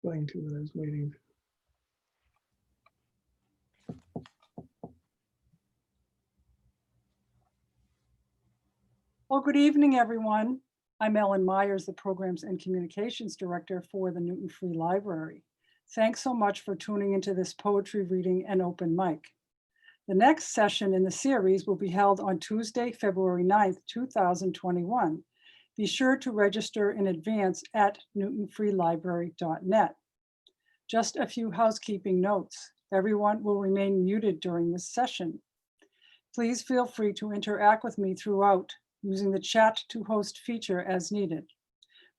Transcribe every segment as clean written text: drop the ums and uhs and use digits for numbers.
explain to what I was waiting. Well, good evening, everyone. I'm Ellen Myers, the Programs and Communications Director for the Newton Free Library. Thanks so much for tuning into this poetry reading and open mic. The next session in the series will be held on Tuesday, February 9th, 2021. Be sure to register in advance at newtonfreelibrary.net. Just a few housekeeping notes. Everyone will remain muted during this session. Please feel free to interact with me throughout using the chat to host feature as needed.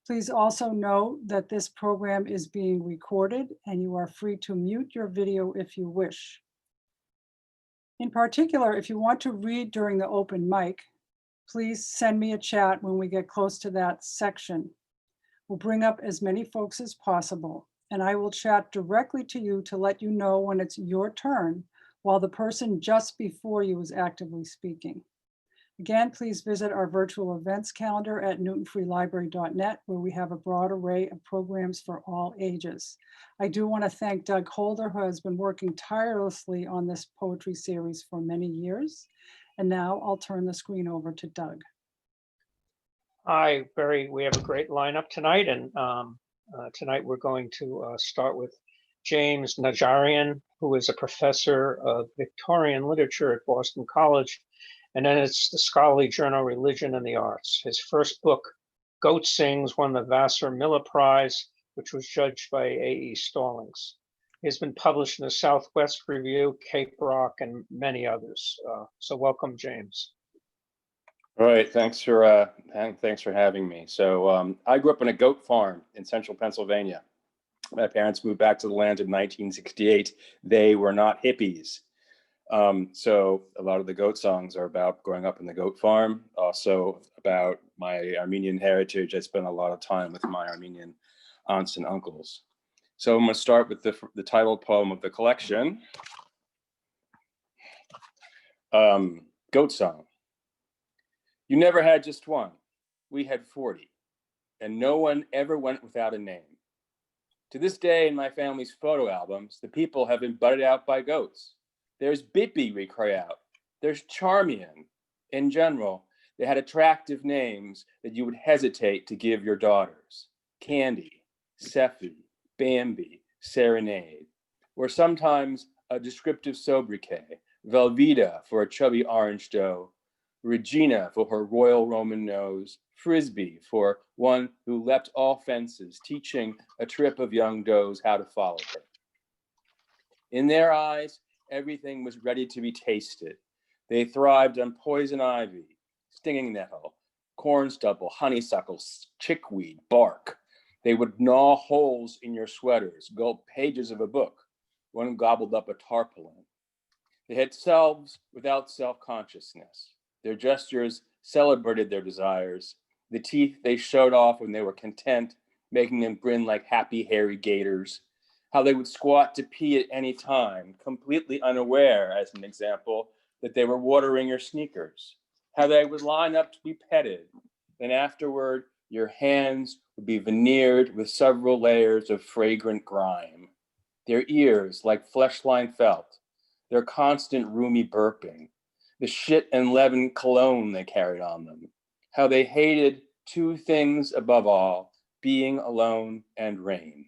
Please also know that this program is being recorded and you are free to mute your video if you wish. In particular, if you want to read during the open mic, please send me a chat when we get close to that section. We'll bring up as many folks as possible, and I will chat directly to you to let you know when it's your turn, while the person just before you is actively speaking. Again, please visit our virtual events calendar at newtonfreelibrary.net, where we have a broad array of programs for all ages. I do want to thank Doug Holder, who has been working tirelessly on this poetry series for many years. And now I'll turn the screen over to Doug. Hi, Barry. We have a great lineup tonight, and tonight we're going to start with James Najarian, who is a professor of Victorian literature at Boston College, and then it's the scholarly journal Religion and the Arts. His first book, Goat Sings, won the Vassar Miller Prize, which was judged by A.E. Stallings. He's been published in the Southwest Review, Cape Rock, and many others. So welcome, James. All right, thanks for having me. So I grew up on a goat farm in central Pennsylvania. My parents moved back to the land in 1968. They were not hippies. So a lot of the goat songs are about growing up in the goat farm, also about my Armenian heritage. I spent a lot of time with my Armenian aunts and uncles. So I'm going to start with the title poem of the collection, Goat Song. You never had just one. We had 40, and no one ever went without a name. To this day, in my family's photo albums, the people have been butted out by goats. There's Bippy, we cry out. There's Charmian. In general, they had attractive names that you would hesitate to give your daughters. Candy, Sephi, Bambi, Serenade, or sometimes a descriptive sobriquet, Velveeta for a chubby orange doe, Regina for her royal Roman nose, Frisbee for one who leapt all fences, teaching a trip of young does how to follow her. In their eyes, everything was ready to be tasted. They thrived on poison ivy, stinging nettle, corn stubble, honeysuckle, chickweed, bark. They would gnaw holes in your sweaters, gulp pages of a book. One gobbled up a tarpaulin. They had selves without self-consciousness. Their gestures celebrated their desires. The teeth they showed off when they were content, making them grin like happy, hairy gators. How they would squat to pee at any time, completely unaware, as an example, that they were watering your sneakers. How they would line up to be petted. Then afterward, your hands would be veneered with several layers of fragrant grime. Their ears like flesh-lined felt. Their constant roomy burping. The shit and leaven cologne they carried on them. How they hated two things above all, being alone and rain.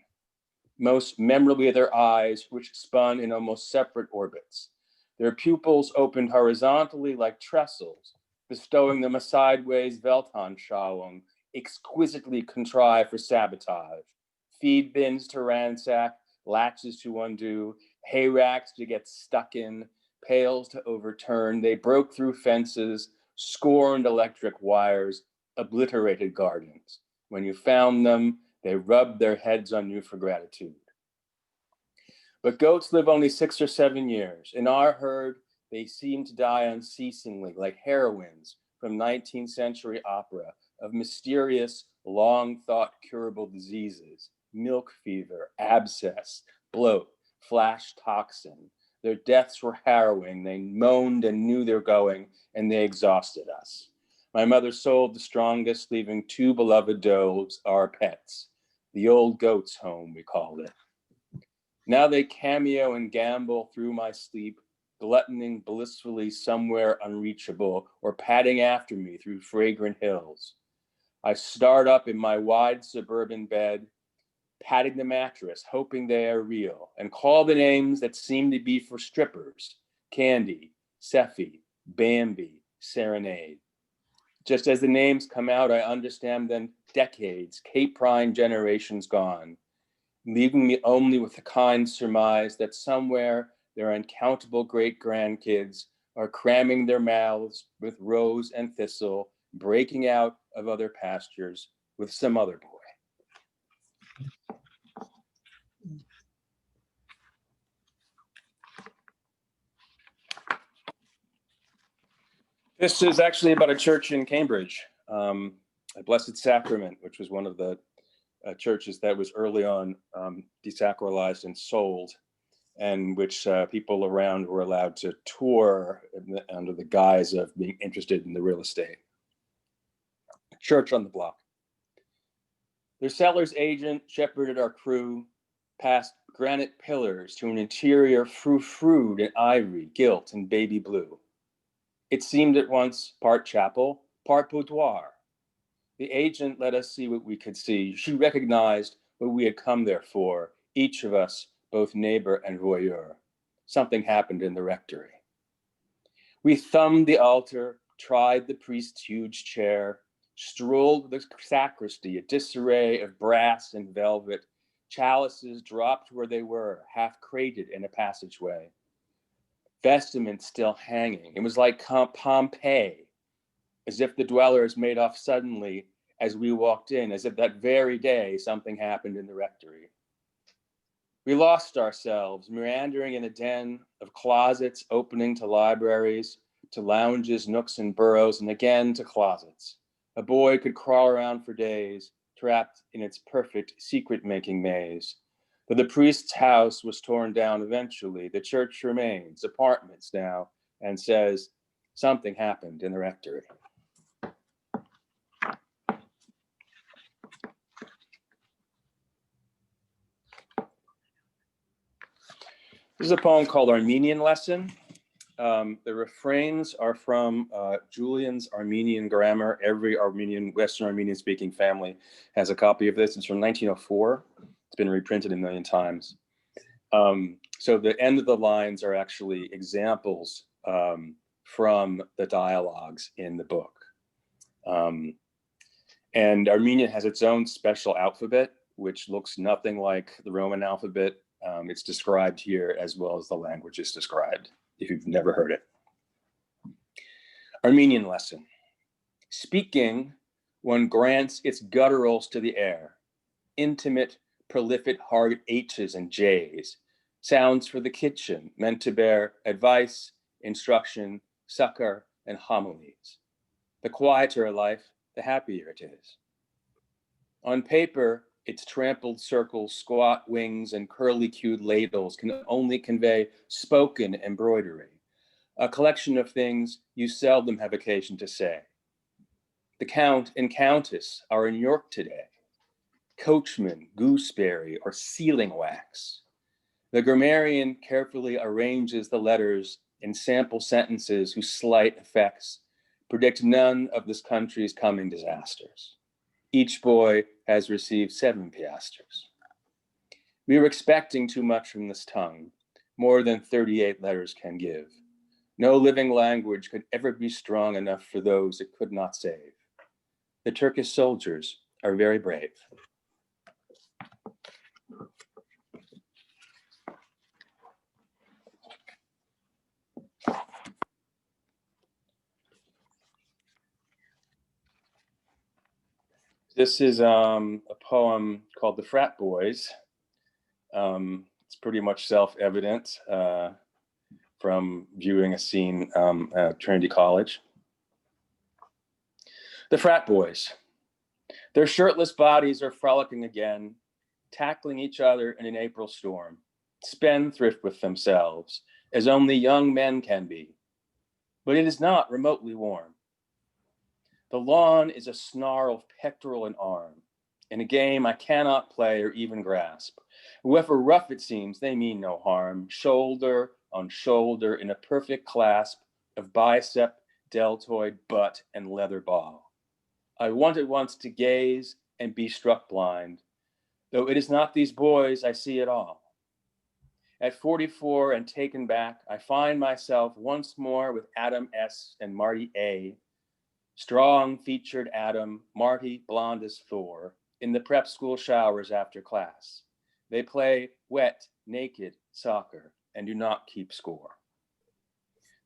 Most memorably their eyes, which spun in almost separate orbits. Their pupils opened horizontally like trestles, bestowing them a sideways Weltanschauung, exquisitely contrived for sabotage. Feed bins to ransack, latches to undo, hay racks to get stuck in, pails to overturn. They broke through fences, scorned electric wires, obliterated gardens. When you found them, they rubbed their heads on you for gratitude. But goats live only 6 or 7 years. In our herd, they seem to die unceasingly, like heroines from 19th century opera of mysterious, long-thought curable diseases, milk fever, abscess, bloat, flash toxin. Their deaths were harrowing. They moaned and knew they're going, and they exhausted us. My mother sold the strongest, leaving 2 beloved does, our pets. the old goat's home, we called it. Now they cameo and gamble through my sleep, gluttoning blissfully somewhere unreachable, or padding after me through fragrant hills. I start up in my wide suburban bed, patting the mattress, hoping they are real, and call the names that seem to be for strippers: Candy, Seffi, Bambi, Serenade. Just as the names come out, I understand them decades, Cape Prine generations gone, leaving me only with the kind surmise that somewhere their uncountable great-grandkids are cramming their mouths with rose and thistle, breaking out of other pastures with some other boy. This is actually about a church in Cambridge, a Blessed Sacrament, which was one of the churches that was early on desacralized and sold, and which people around were allowed to tour under the guise of being interested in the real estate. Church on the block. Their seller's agent shepherded our crew past granite pillars to an interior frou-froued in ivory, gilt, and baby blue. It seemed at once part chapel, part boudoir. The agent let us see what we could see. She recognized what we had come there for, each of us, both neighbor and voyeur. Something happened in the rectory. We thumbed the altar, tried the priest's huge chair, strolled the sacristy, a disarray of brass and velvet, chalices dropped where they were, half crated in a passageway. Vestments still hanging. It was like Pompeii, as if the dwellers made off suddenly as we walked in, as if that very day something happened in the rectory. We lost ourselves, meandering in a den of closets opening to libraries, to lounges, nooks, and burrows, and again to closets. A boy could crawl around for days, trapped in its perfect secret-making maze. But the priest's house was torn down eventually. The church remains, apartments now, and says, something happened in the rectory. This is a poem called Armenian Lesson. The refrains are from Julian's Armenian Grammar. Every Western Armenian speaking family has a copy of this. It's from 1904. It's been reprinted a million times. So the end of the lines are actually examples from the dialogues in the book. And Armenian has its own special alphabet, which looks nothing like the Roman alphabet. It's described here as well as the language is described, if you've never heard it. Armenian Lesson. Speaking, one grants its gutturals to the air, intimate, prolific hard H's and J's, sounds for the kitchen, meant to bear advice, instruction, succor, and homilies. The quieter a life, the happier it is. On paper, its trampled circles, squat wings, and curly-cued ladles can only convey spoken embroidery, a collection of things you seldom have occasion to say. The Count and Countess are in York today. Coachman, gooseberry, or sealing wax. The grammarian carefully arranges the letters in sample sentences whose slight effects predict none of this country's coming disasters. Each boy has received 7 piastres. We were expecting too much from this tongue, more than 38 letters can give. No living language could ever be strong enough for those it could not save. The Turkish soldiers are very brave. This is a poem called The Frat Boys. It's pretty much self-evident from viewing a scene at Trinity College. The Frat Boys. Their shirtless bodies are frolicking again, tackling each other in an April storm, spendthrift with themselves, as only young men can be. But it is not remotely warm. The lawn is a snarl of pectoral and arm. In a game I cannot play or even grasp. However rough it seems, they mean no harm. Shoulder on shoulder in a perfect clasp of bicep, deltoid, butt, and leather ball. I wanted once to gaze and be struck blind, though it is not these boys I see at all. At 44 and taken back, I find myself once more with Adam S. and Marty A., strong-featured Adam, Marty blonde as Thor, in the prep school showers after class. They play wet, naked soccer and do not keep score.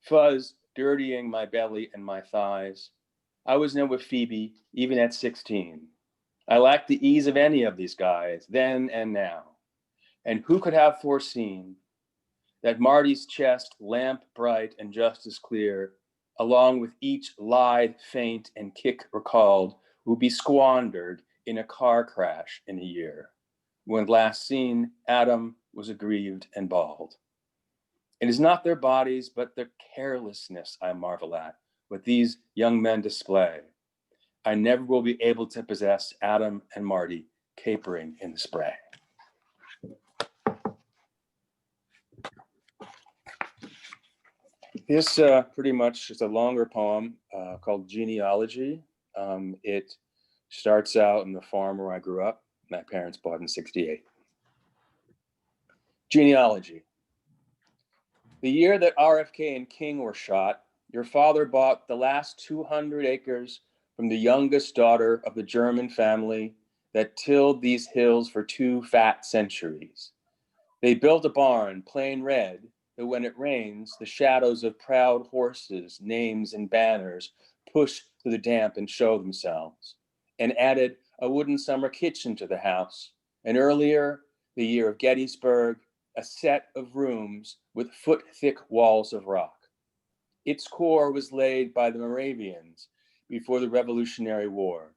Fuzz dirtying my belly and my thighs. I was in with Phoebe, even at 16. I lacked the ease of any of these guys, then and now. And who could have foreseen that Marty's chest, lamp bright and just as clear, along with each lithe, feint, and kick recalled, would be squandered in a car crash in a year. When last seen, Adam was aggrieved and bald. It is not their bodies, but their carelessness I marvel at, what these young men display. I never will be able to possess Adam and Marty capering in the spray. This pretty much is a longer poem called Genealogy. It starts out in the farm where I grew up. My parents bought in '68. Genealogy. The year that RFK and King were shot, your father bought the last 200 acres from the youngest daughter of the German family that tilled these hills for 2 fat centuries. They built a barn, plain red, that when it rains, the shadows of proud horses, names, and banners push through the damp and show themselves, and added a wooden summer kitchen to the house, and earlier, the year of Gettysburg, a set of rooms with foot-thick walls of rock. Its core was laid by the Moravians before the Revolutionary War.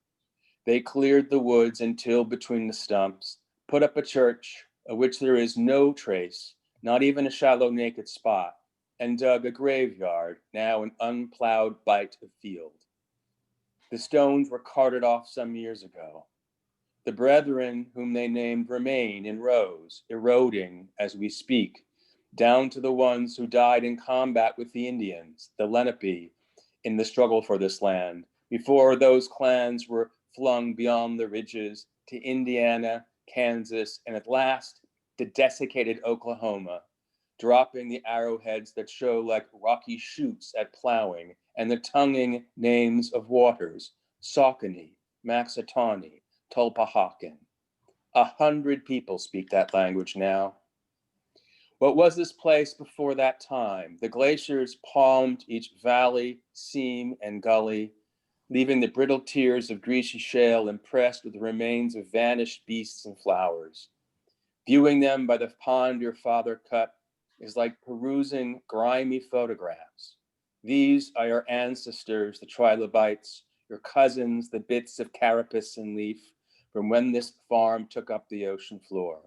They cleared the woods and tilled between the stumps, put up a church, of which there is no trace, not even a shallow naked spot, and dug a graveyard, now an unplowed bight of field. The stones were carted off some years ago. The brethren whom they named remain in rows, eroding as we speak, down to the ones who died in combat with the Indians, the Lenape, in the struggle for this land, before those clans were flung beyond the ridges to Indiana, Kansas, and at last to desiccated Oklahoma, dropping the arrowheads that show like rocky chutes at plowing, and the tonguing names of waters, Saucony, Maxatawny, Tulpahawken. 100 people speak that language now. What was this place before that time? The glaciers palmed each valley, seam, and gully, leaving the brittle tears of greasy shale impressed with the remains of vanished beasts and flowers. Viewing them by the pond your father cut is like perusing grimy photographs. These are your ancestors, the trilobites, your cousins, the bits of carapace and leaf from when this farm took up the ocean floor.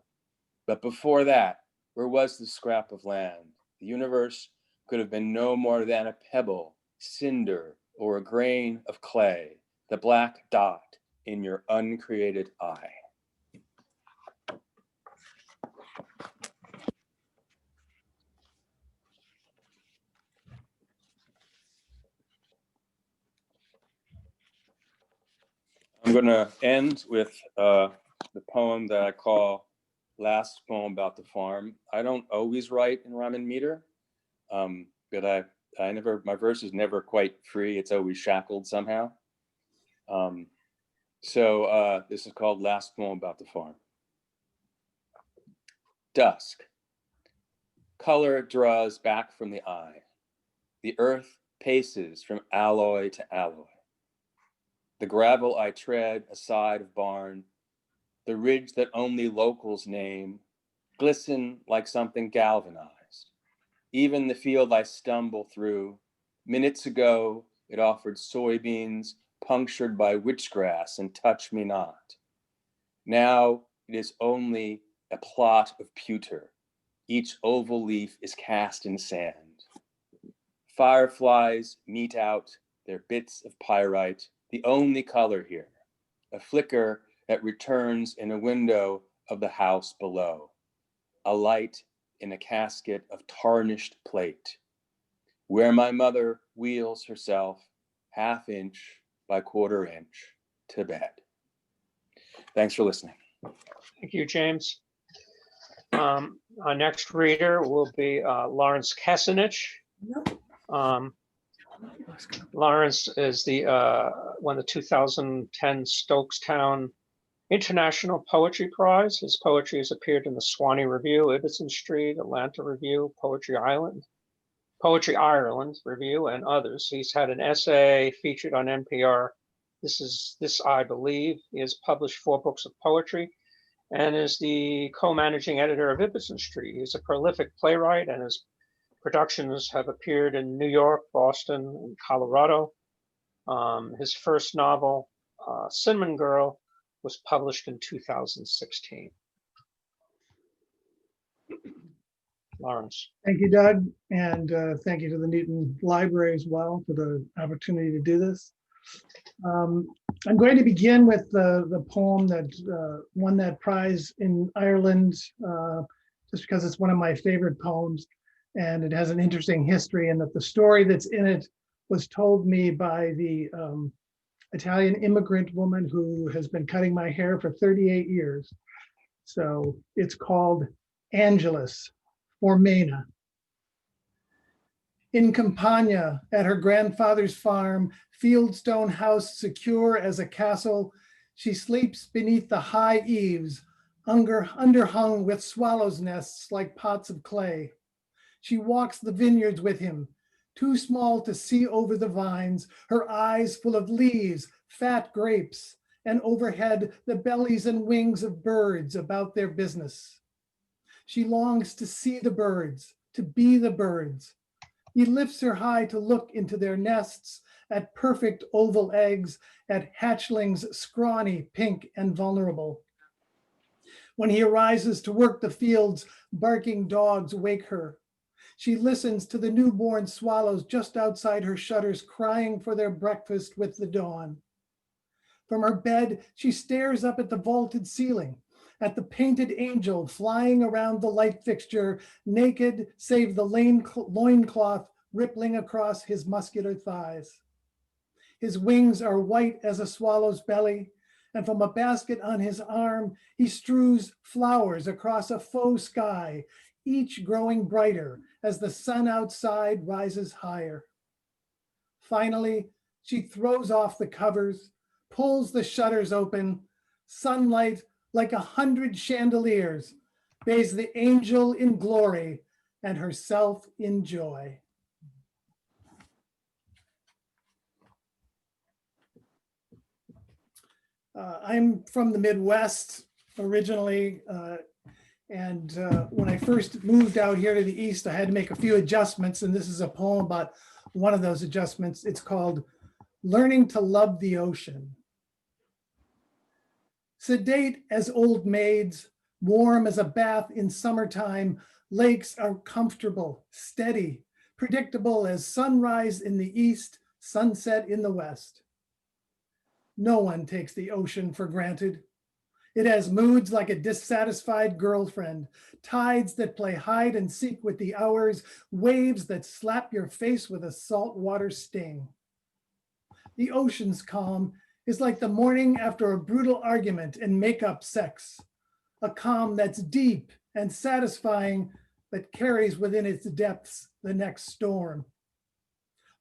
But before that, where was the scrap of land? The universe could have been no more than a pebble, cinder, or a grain of clay, the black dot in your uncreated eye. I'm going to end with the poem that I call Last Poem About the Farm. I don't always write in rhyme and meter, but I never, my verse is never quite free. It's always shackled somehow. So this is called Last Poem About the Farm. Dusk. Color draws back from the eye. The earth paces from alloy to alloy. The gravel I tread aside of barn, the ridge that only locals name, glisten like something galvanized. Even the field I stumble through, minutes ago it offered soybeans punctured by witchgrass and touch me not. Now it is only a plot of pewter. Each oval leaf is cast in sand. Fireflies mete out their bits of pyrite, the only color here, a flicker that returns in a window of the house below, a light in a casket of tarnished plate, where my mother wheels herself 1/2 inch by 1/4 inch to bed. Thanks for listening. Thank you, James. Our next reader will be Lawrence Kessenich. Lawrence is won the 2010 Stokestown International Poetry Prize. His poetry has appeared in the Swanee Review, Ibbotson Street, Atlanta Review, Poetry Ireland Review, and others. He's had an essay featured on NPR. This I Believe. He has published 4 books of poetry and is the co-managing editor of Ibbotson Street. He's a prolific playwright, and his productions have appeared in New York, Boston, and Colorado. His first novel, Cinnamon Girl, was published in 2016. Lawrence. Thank you, Doug, and thank you to the Newton Library as well for the opportunity to do this. I'm going to begin with the poem that won that prize in Ireland, just because it's one of my favorite poems, and it has an interesting history, and that the story that's in it was told me by the Italian immigrant woman who has been cutting my hair for 38 years. So it's called Angelus for Mena. In Campania, at her grandfather's farm, fieldstone house secure as a castle, she sleeps beneath the high eaves, underhung with swallows' nests like pots of clay. She walks the vineyards with him, too small to see over the vines, her eyes full of leaves, fat grapes, and overhead the bellies and wings of birds about their business. She longs to see the birds, to be the birds. He lifts her high to look into their nests, at perfect oval eggs, at hatchlings scrawny, pink, and vulnerable. When he arises to work the fields, barking dogs wake her. She listens to the newborn swallows just outside her shutters crying for their breakfast with the dawn. From her bed, she stares up at the vaulted ceiling, at the painted angel flying around the light fixture, naked save the loincloth rippling across his muscular thighs. His wings are white as a swallow's belly, and from a basket on his arm, he strews flowers across a faux sky, each growing brighter as the sun outside rises higher. Finally, she throws off the covers, pulls the shutters open, sunlight like 100 chandeliers, bathes the angel in glory and herself in joy. I'm from the Midwest originally, and when I first moved out here to the East, I had to make a few adjustments, and this is a poem about one of those adjustments. It's called Learning to Love the Ocean. Sedate as old maids, warm as a bath in summertime, lakes are comfortable, steady, predictable as sunrise in the East, sunset in the West. No one takes the ocean for granted. It has moods like a dissatisfied girlfriend, tides that play hide and seek with the hours, waves that slap your face with a saltwater sting. The ocean's calm is like the morning after a brutal argument and make-up sex, a calm that's deep and satisfying, but carries within its depths the next storm.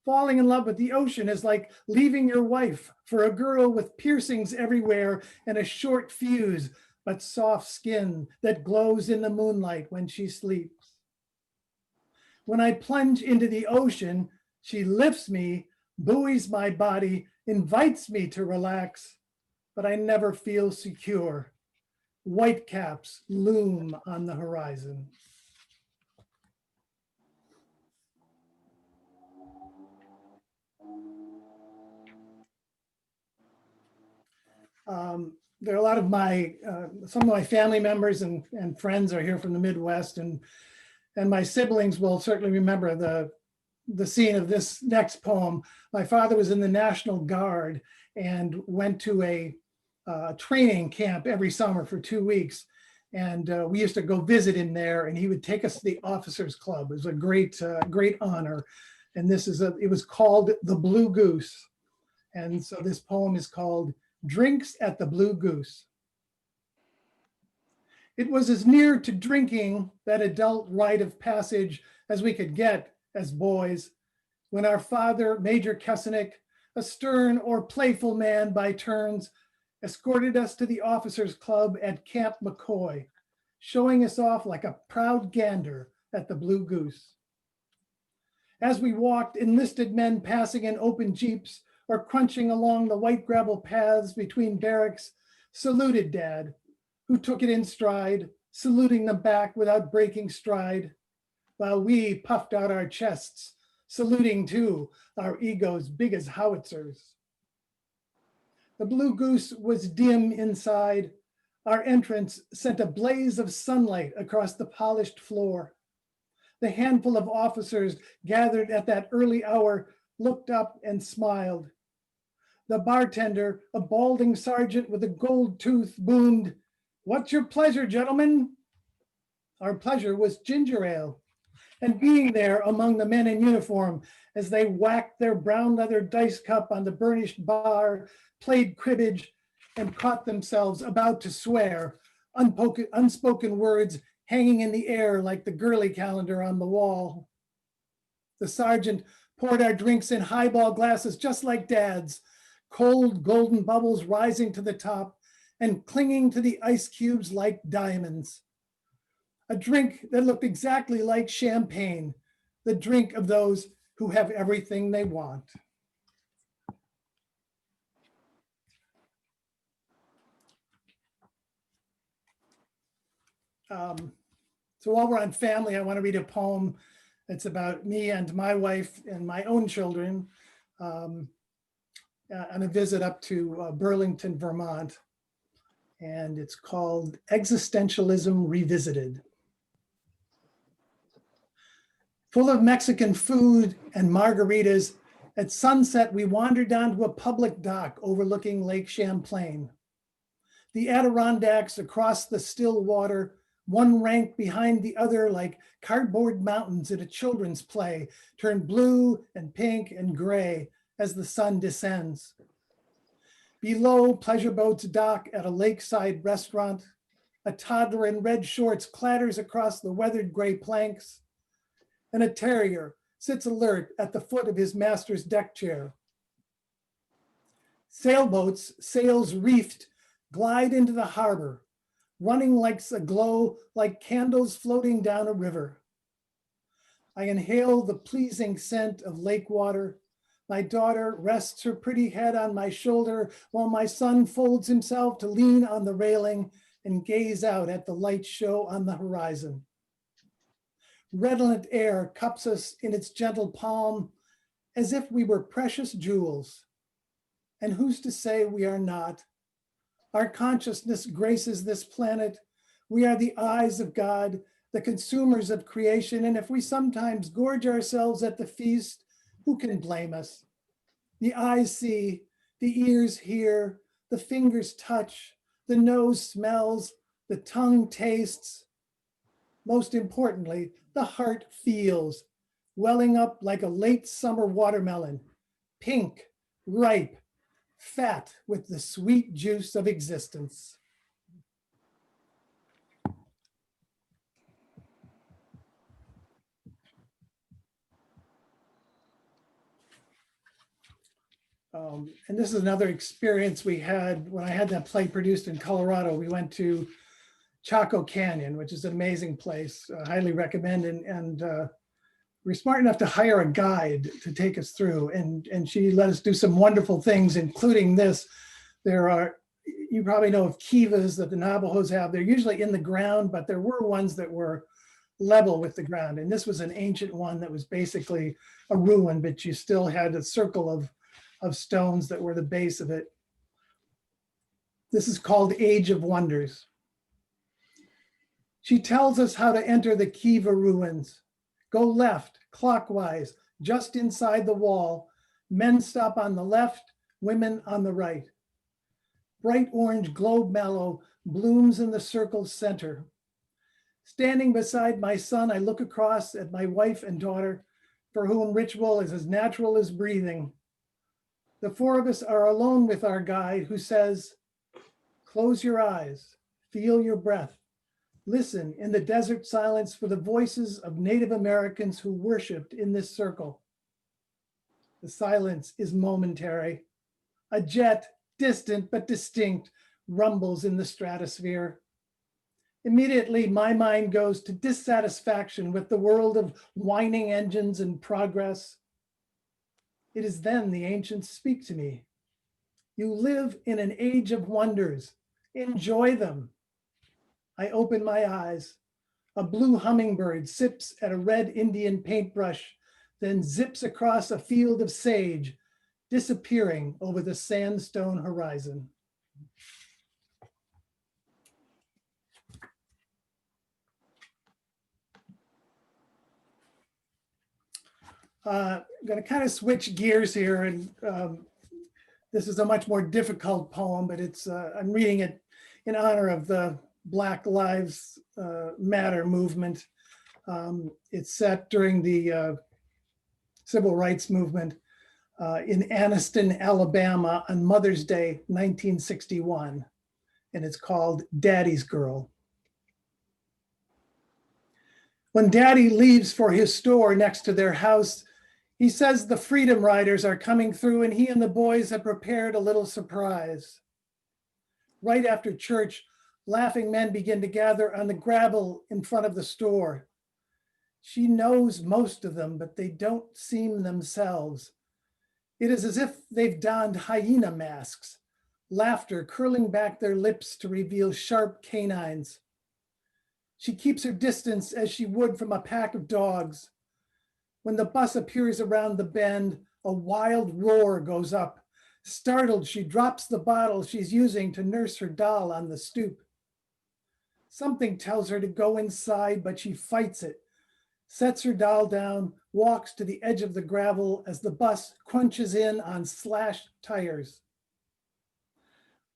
Falling in love with the ocean is like leaving your wife for a girl with piercings everywhere and a short fuse, but soft skin that glows in the moonlight when she sleeps. When I plunge into the ocean, she lifts me, buoys my body, invites me to relax, but I never feel secure. Whitecaps loom on the horizon. There are a lot of some of my family members and friends are here from the Midwest, and my siblings will certainly remember the scene of this next poem. My father was in the National Guard and went to a training camp every summer for 2 weeks. And we used to go visit him there, and he would take us to the officers club. It was a great honor. And it was called The Blue Goose. And so this poem is called Drinks at the Blue Goose. It was as near to drinking, that adult rite of passage, as we could get as boys, when our father, Major Kessenich, a stern or playful man by turns, escorted us to the officers club at Camp McCoy, showing us off like a proud gander at the Blue Goose. As we walked, enlisted men passing in open jeeps or crunching along the white gravel paths between barracks saluted Dad, who took it in stride, saluting them back without breaking stride, while we puffed out our chests, saluting too, our egos big as howitzers. The Blue Goose was dim inside. Our entrance sent a blaze of sunlight across the polished floor. The handful of officers gathered at that early hour looked up and smiled. The bartender, a balding sergeant with a gold tooth, boomed, "What's your pleasure, gentlemen?" Our pleasure was ginger ale, and being there among the men in uniform as they whacked their brown leather dice cup on the burnished bar, played cribbage, and caught themselves about to swear, unspoken words hanging in the air like the girly calendar on the wall. The sergeant poured our drinks in highball glasses just like Dad's, cold golden bubbles rising to the top and clinging to the ice cubes like diamonds. A drink that looked exactly like champagne, the drink of those who have everything they want. So while we're on family, I want to read a poem. It's about me and my wife and my own children on a visit up to Burlington, Vermont. And it's called Existentialism Revisited. Full of Mexican food and margaritas, at sunset, we wandered down to a public dock overlooking Lake Champlain. The Adirondacks across the still water, one rank behind the other like cardboard mountains at a children's play, turn blue and pink and gray as the sun descends. Below, pleasure boats dock at a lakeside restaurant. A toddler in red shorts clatters across the weathered gray planks, and a terrier sits alert at the foot of his master's deck chair. Sailboats, sails reefed, glide into the harbor, running lights aglow like candles floating down a river. I inhale the pleasing scent of lake water. My daughter rests her pretty head on my shoulder while my son folds himself to lean on the railing and gaze out at the light show on the horizon. Redolent air cups us in its gentle palm as if we were precious jewels. And who's to say we are not? Our consciousness graces this planet. We are the eyes of God, the consumers of creation. And if we sometimes gorge ourselves at the feast, who can blame us? The eyes see, the ears hear, the fingers touch, the nose smells, the tongue tastes. Most importantly, the heart feels, welling up like a late summer watermelon, pink, ripe, fat with the sweet juice of existence. And this is another experience we had when I had that play produced in Colorado. We went to Chaco Canyon, which is an amazing place. Highly recommend. And we're smart enough to hire a guide to take us through. And she let us do some wonderful things, including this. There are, you probably know of kivas that the Navajos have. They're usually in the ground, but there were ones that were level with the ground. And this was an ancient one that was basically a ruin, but you still had a circle of stones that were the base of it. This is called Age of Wonders. She tells us how to enter the Kiva ruins. Go left, clockwise, just inside the wall. Men stop on the left, women on the right. Bright orange globe mallow blooms in the circle's center. Standing beside my son, I look across at my wife and daughter, for whom ritual is as natural as breathing. The four of us are alone with our guide, who says, close your eyes, feel your breath. Listen in the desert silence for the voices of Native Americans who worshiped in this circle. The silence is momentary. A jet, distant but distinct, rumbles in the stratosphere. Immediately, my mind goes to dissatisfaction with the world of whining engines and progress. It is then the ancients speak to me. You live in an age of wonders. Enjoy them. I open my eyes. A blue hummingbird sips at a red Indian paintbrush, then zips across a field of sage, disappearing over the sandstone horizon. I'm going to kind of switch gears here, and this is a much more difficult poem, but it's I'm reading it in honor of the Black Lives Matter movement. It's set during the Civil Rights Movement in Anniston, Alabama on Mother's Day, 1961, and it's called Daddy's Girl. When Daddy leaves for his store next to their house, he says the Freedom Riders are coming through and he and the boys have prepared a little surprise. Right after church, laughing men begin to gather on the gravel in front of the store. She knows most of them, but they don't seem themselves. It is as if they've donned hyena masks, laughter curling back their lips to reveal sharp canines. She keeps her distance as she would from a pack of dogs. When the bus appears around the bend, a wild roar goes up. Startled, she drops the bottle she's using to nurse her doll on the stoop. Something tells her to go inside, but she fights it, sets her doll down, walks to the edge of the gravel as the bus crunches in on slashed tires.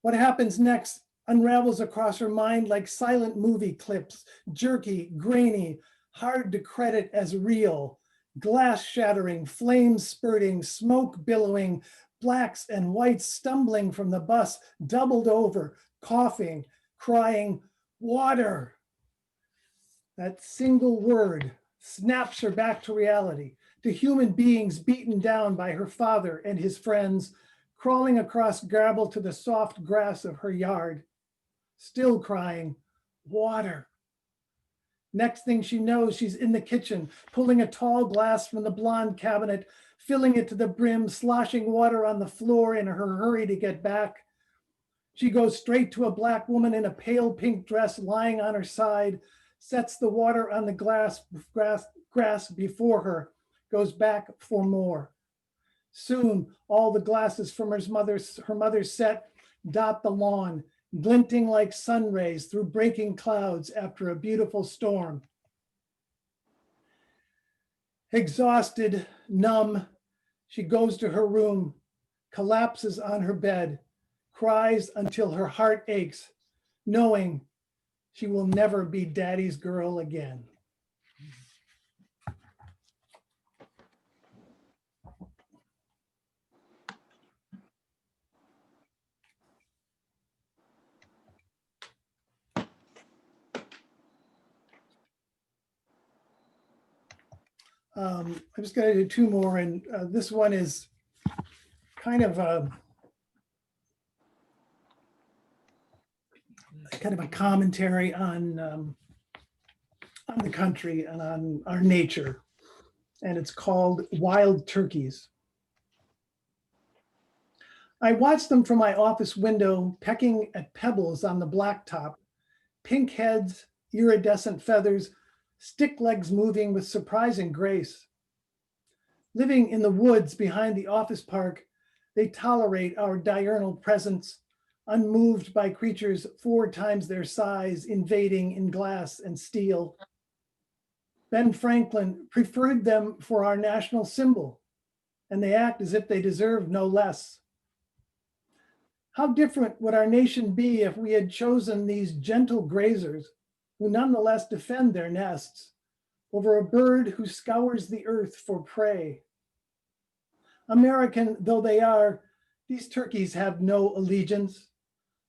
What happens next unravels across her mind like silent movie clips, jerky, grainy, hard to credit as real. Glass shattering, flames spurting, smoke billowing, blacks and whites stumbling from the bus, doubled over, coughing, crying, water. That single word snaps her back to reality, to human beings beaten down by her father and his friends, crawling across gravel to the soft grass of her yard, still crying, water. Next thing she knows, she's in the kitchen, pulling a tall glass from the blonde cabinet, filling it to the brim, sloshing water on the floor in her hurry to get back. She goes straight to a Black woman in a pale pink dress lying on her side, sets the water on the grass before her, goes back for more. Soon, all the glasses from her mother's set dot the lawn, glinting like sun rays through breaking clouds after a beautiful storm. Exhausted, numb, she goes to her room, collapses on her bed, cries until her heart aches, knowing she will never be Daddy's girl again. I'm just going to do two more, and this one is kind of a commentary on the country and on our nature, and it's called Wild Turkeys. I watched them from my office window, pecking at pebbles on the blacktop, pink heads, iridescent feathers, stick legs moving with surprising grace. Living in the woods behind the office park, they tolerate our diurnal presence, unmoved by creatures 4 times their size invading in glass and steel. Ben Franklin preferred them for our national symbol, and they act as if they deserve no less. How different would our nation be if we had chosen these gentle grazers who nonetheless defend their nests over a bird who scours the earth for prey? American though they are, these turkeys have no allegiance.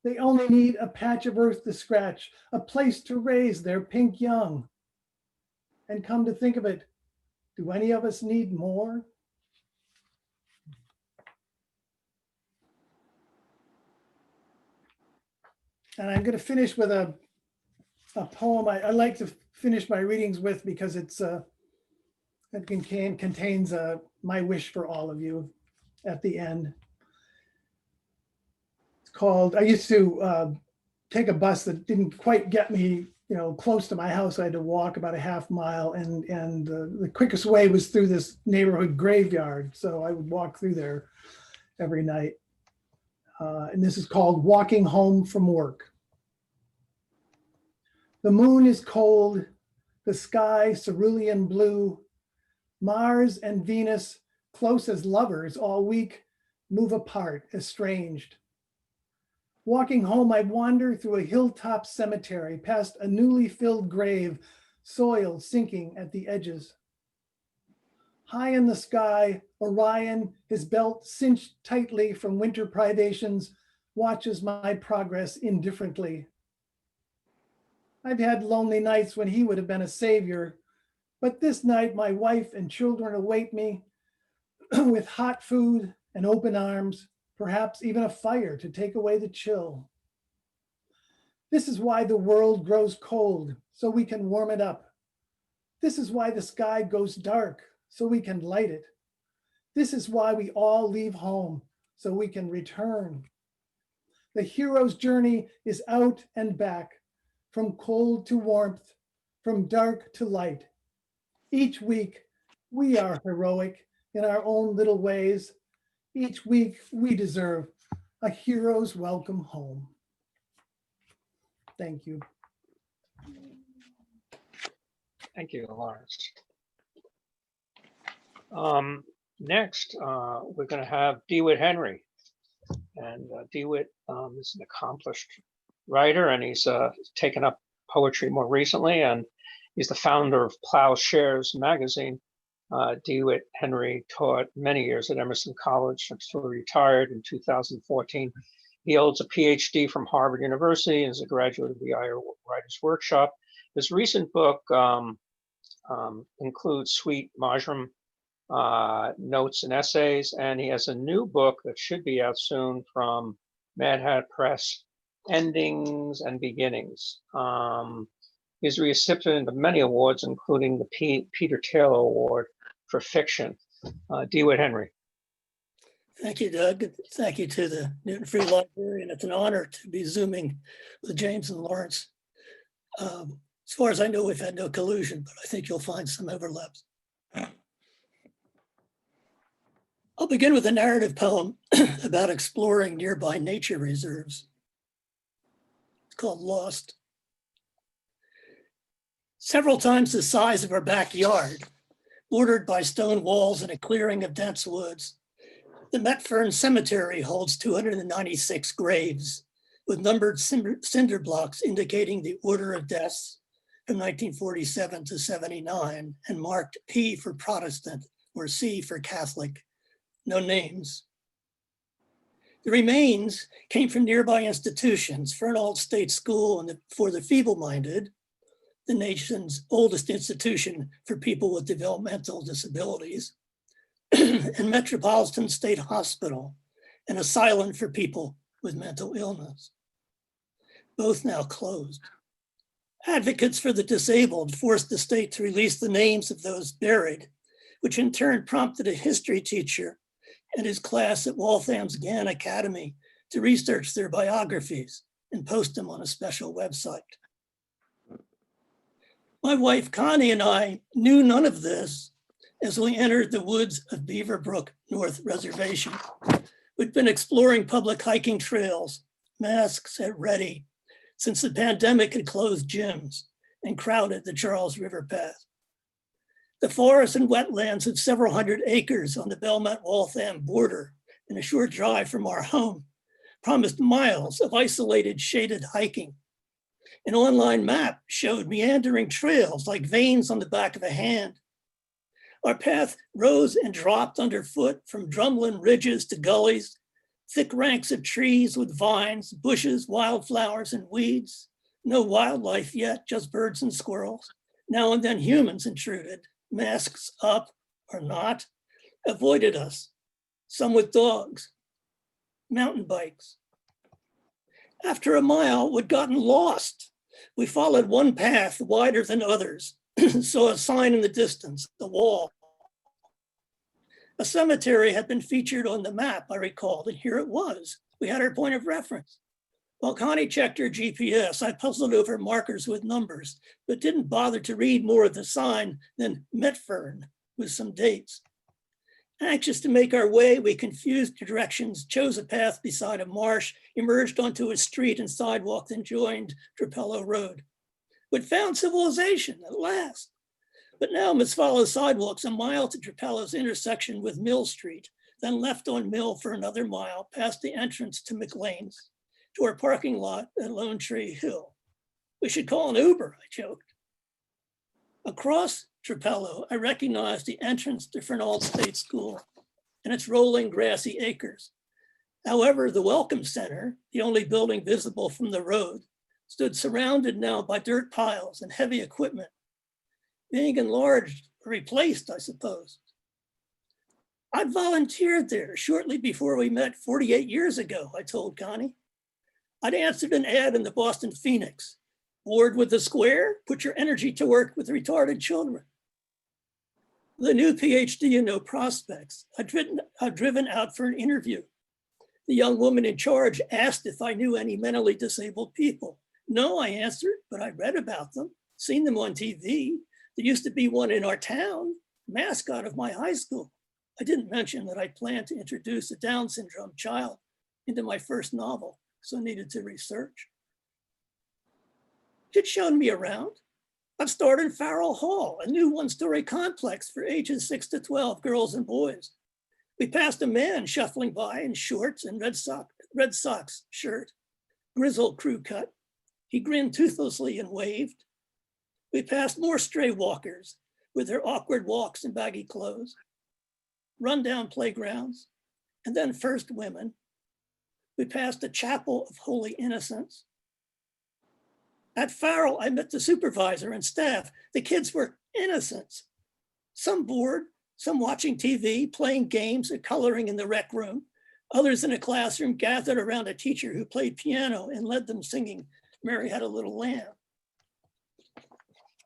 They only need a patch of earth to scratch, a place to raise their pink young. And come to think of it, do any of us need more? And I'm going to finish with a poem I like to finish my readings with because it contains my wish for all of you at the end. It's called, I used to take a bus that didn't quite get me, close to my house. I had to walk about a half mile, and the quickest way was through this neighborhood graveyard. So I would walk through there every night. And this is called Walking Home from Work. The moon is cold, the sky cerulean blue. Mars and Venus, close as lovers all week, move apart, estranged. Walking home, I wander through a hilltop cemetery, past a newly filled grave, soil sinking at the edges. High in the sky, Orion, his belt cinched tightly from winter privations, watches my progress indifferently. I've had lonely nights when he would have been a savior, but this night my wife and children await me with hot food and open arms, perhaps even a fire to take away the chill. This is why the world grows cold, so we can warm it up. This is why the sky goes dark, so we can light it. This is why we all leave home, so we can return. The hero's journey is out and back, from cold to warmth, from dark to light. Each week, we are heroic in our own little ways. Each week, we deserve a hero's welcome home. Thank you. Thank you, Lawrence. Next, we're going to have DeWitt Henry. And DeWitt is an accomplished writer, and he's taken up poetry more recently, and he's the founder of Plowshares magazine. DeWitt Henry taught many years at Emerson College until he retired in 2014. He holds a PhD from Harvard University and is a graduate of the IO Writers Workshop. His recent book includes Sweet Marjoram notes and essays, and he has a new book that should be out soon from Mad Hat Press, Endings and Beginnings. He's a recipient of many awards, including the Peter Taylor Award for Fiction. DeWitt Henry. Thank you, Doug. Thank you to the Newton Free Library, and it's an honor to be Zooming with James and Lawrence. As far as I know, we've had no collusion, but I think you'll find some overlaps. I'll begin with a narrative poem about exploring nearby nature reserves. It's called Lost. Several times the size of our backyard, bordered by stone walls and a clearing of dense woods, the Metfern Cemetery holds 296 graves with numbered cinder blocks indicating the order of deaths from 1947 to 79 and marked P for Protestant or C for Catholic, no names. The remains came from nearby institutions, Fernald State School and for the feeble-minded, the nation's oldest institution for people with developmental disabilities, and Metropolitan State Hospital, an asylum for people with mental illness, both now closed. Advocates for the disabled forced the state to release the names of those buried, which in turn prompted a history teacher and his class at Waltham's Gann Academy to research their biographies and post them on a special website. My wife Connie and I knew none of this as we entered the woods of Beaver Brook North Reservation. We'd been exploring public hiking trails, masks at ready, since the pandemic had closed gyms and crowded the Charles River path. The forests and wetlands of several hundred acres on the Belmont-Waltham border and a short drive from our home promised miles of isolated shaded hiking. An online map showed meandering trails like veins on the back of a hand. Our path rose and dropped underfoot from drumlin ridges to gullies, thick ranks of trees with vines, bushes, wildflowers, and weeds. No wildlife yet, just birds and squirrels. Now and then humans intruded, masks up or not, avoided us, some with dogs, mountain bikes. After a mile, we'd gotten lost. We followed one path wider than others, saw a sign in the distance, the wall. A cemetery had been featured on the map, I recalled, and here it was. We had our point of reference. While Connie checked her GPS, I puzzled over markers with numbers, but didn't bother to read more of the sign than Metfern with some dates. Anxious to make our way, we confused directions, chose a path beside a marsh, emerged onto a street and sidewalk, then joined Trapello Road. We'd found civilization at last. But now must follow sidewalks a mile to Trapello's intersection with Mill Street, then left on Mill for another mile past the entrance to McLean's, to our parking lot at Lone Tree Hill. We should call an Uber, I joked. Across Trapello, I recognized the entrance to Fernald State School and its rolling grassy acres. However, the Welcome Center, the only building visible from the road, stood surrounded now by dirt piles and heavy equipment, being enlarged or replaced, I suppose. I'd volunteered there shortly before we met 48 years ago, I told Connie. I'd answered an ad in the Boston Phoenix. Bored with the square? Put your energy to work with retarded children. With a new PhD and no prospects, I'd driven out for an interview. The young woman in charge asked if I knew any mentally disabled people. No, I answered, but I read about them, seen them on TV. There used to be one in our town, mascot of my high school. I didn't mention that I planned to introduce a Down syndrome child into my first novel, so I needed to research. She'd shown me around. I've starred in Farrell Hall, a new one-story complex for ages 6 to 12 girls and boys. We passed a man shuffling by in shorts and Red Sox shirt, grizzled crew cut. He grinned toothlessly and waved. We passed more stray walkers with their awkward walks and baggy clothes, rundown playgrounds, and then first women. We passed a chapel of holy innocents. At Farrell, I met the supervisor and staff. The kids were innocents. Some bored, some watching TV, playing games or coloring in the rec room. Others in a classroom gathered around a teacher who played piano and led them singing, "Mary Had a Little Lamb."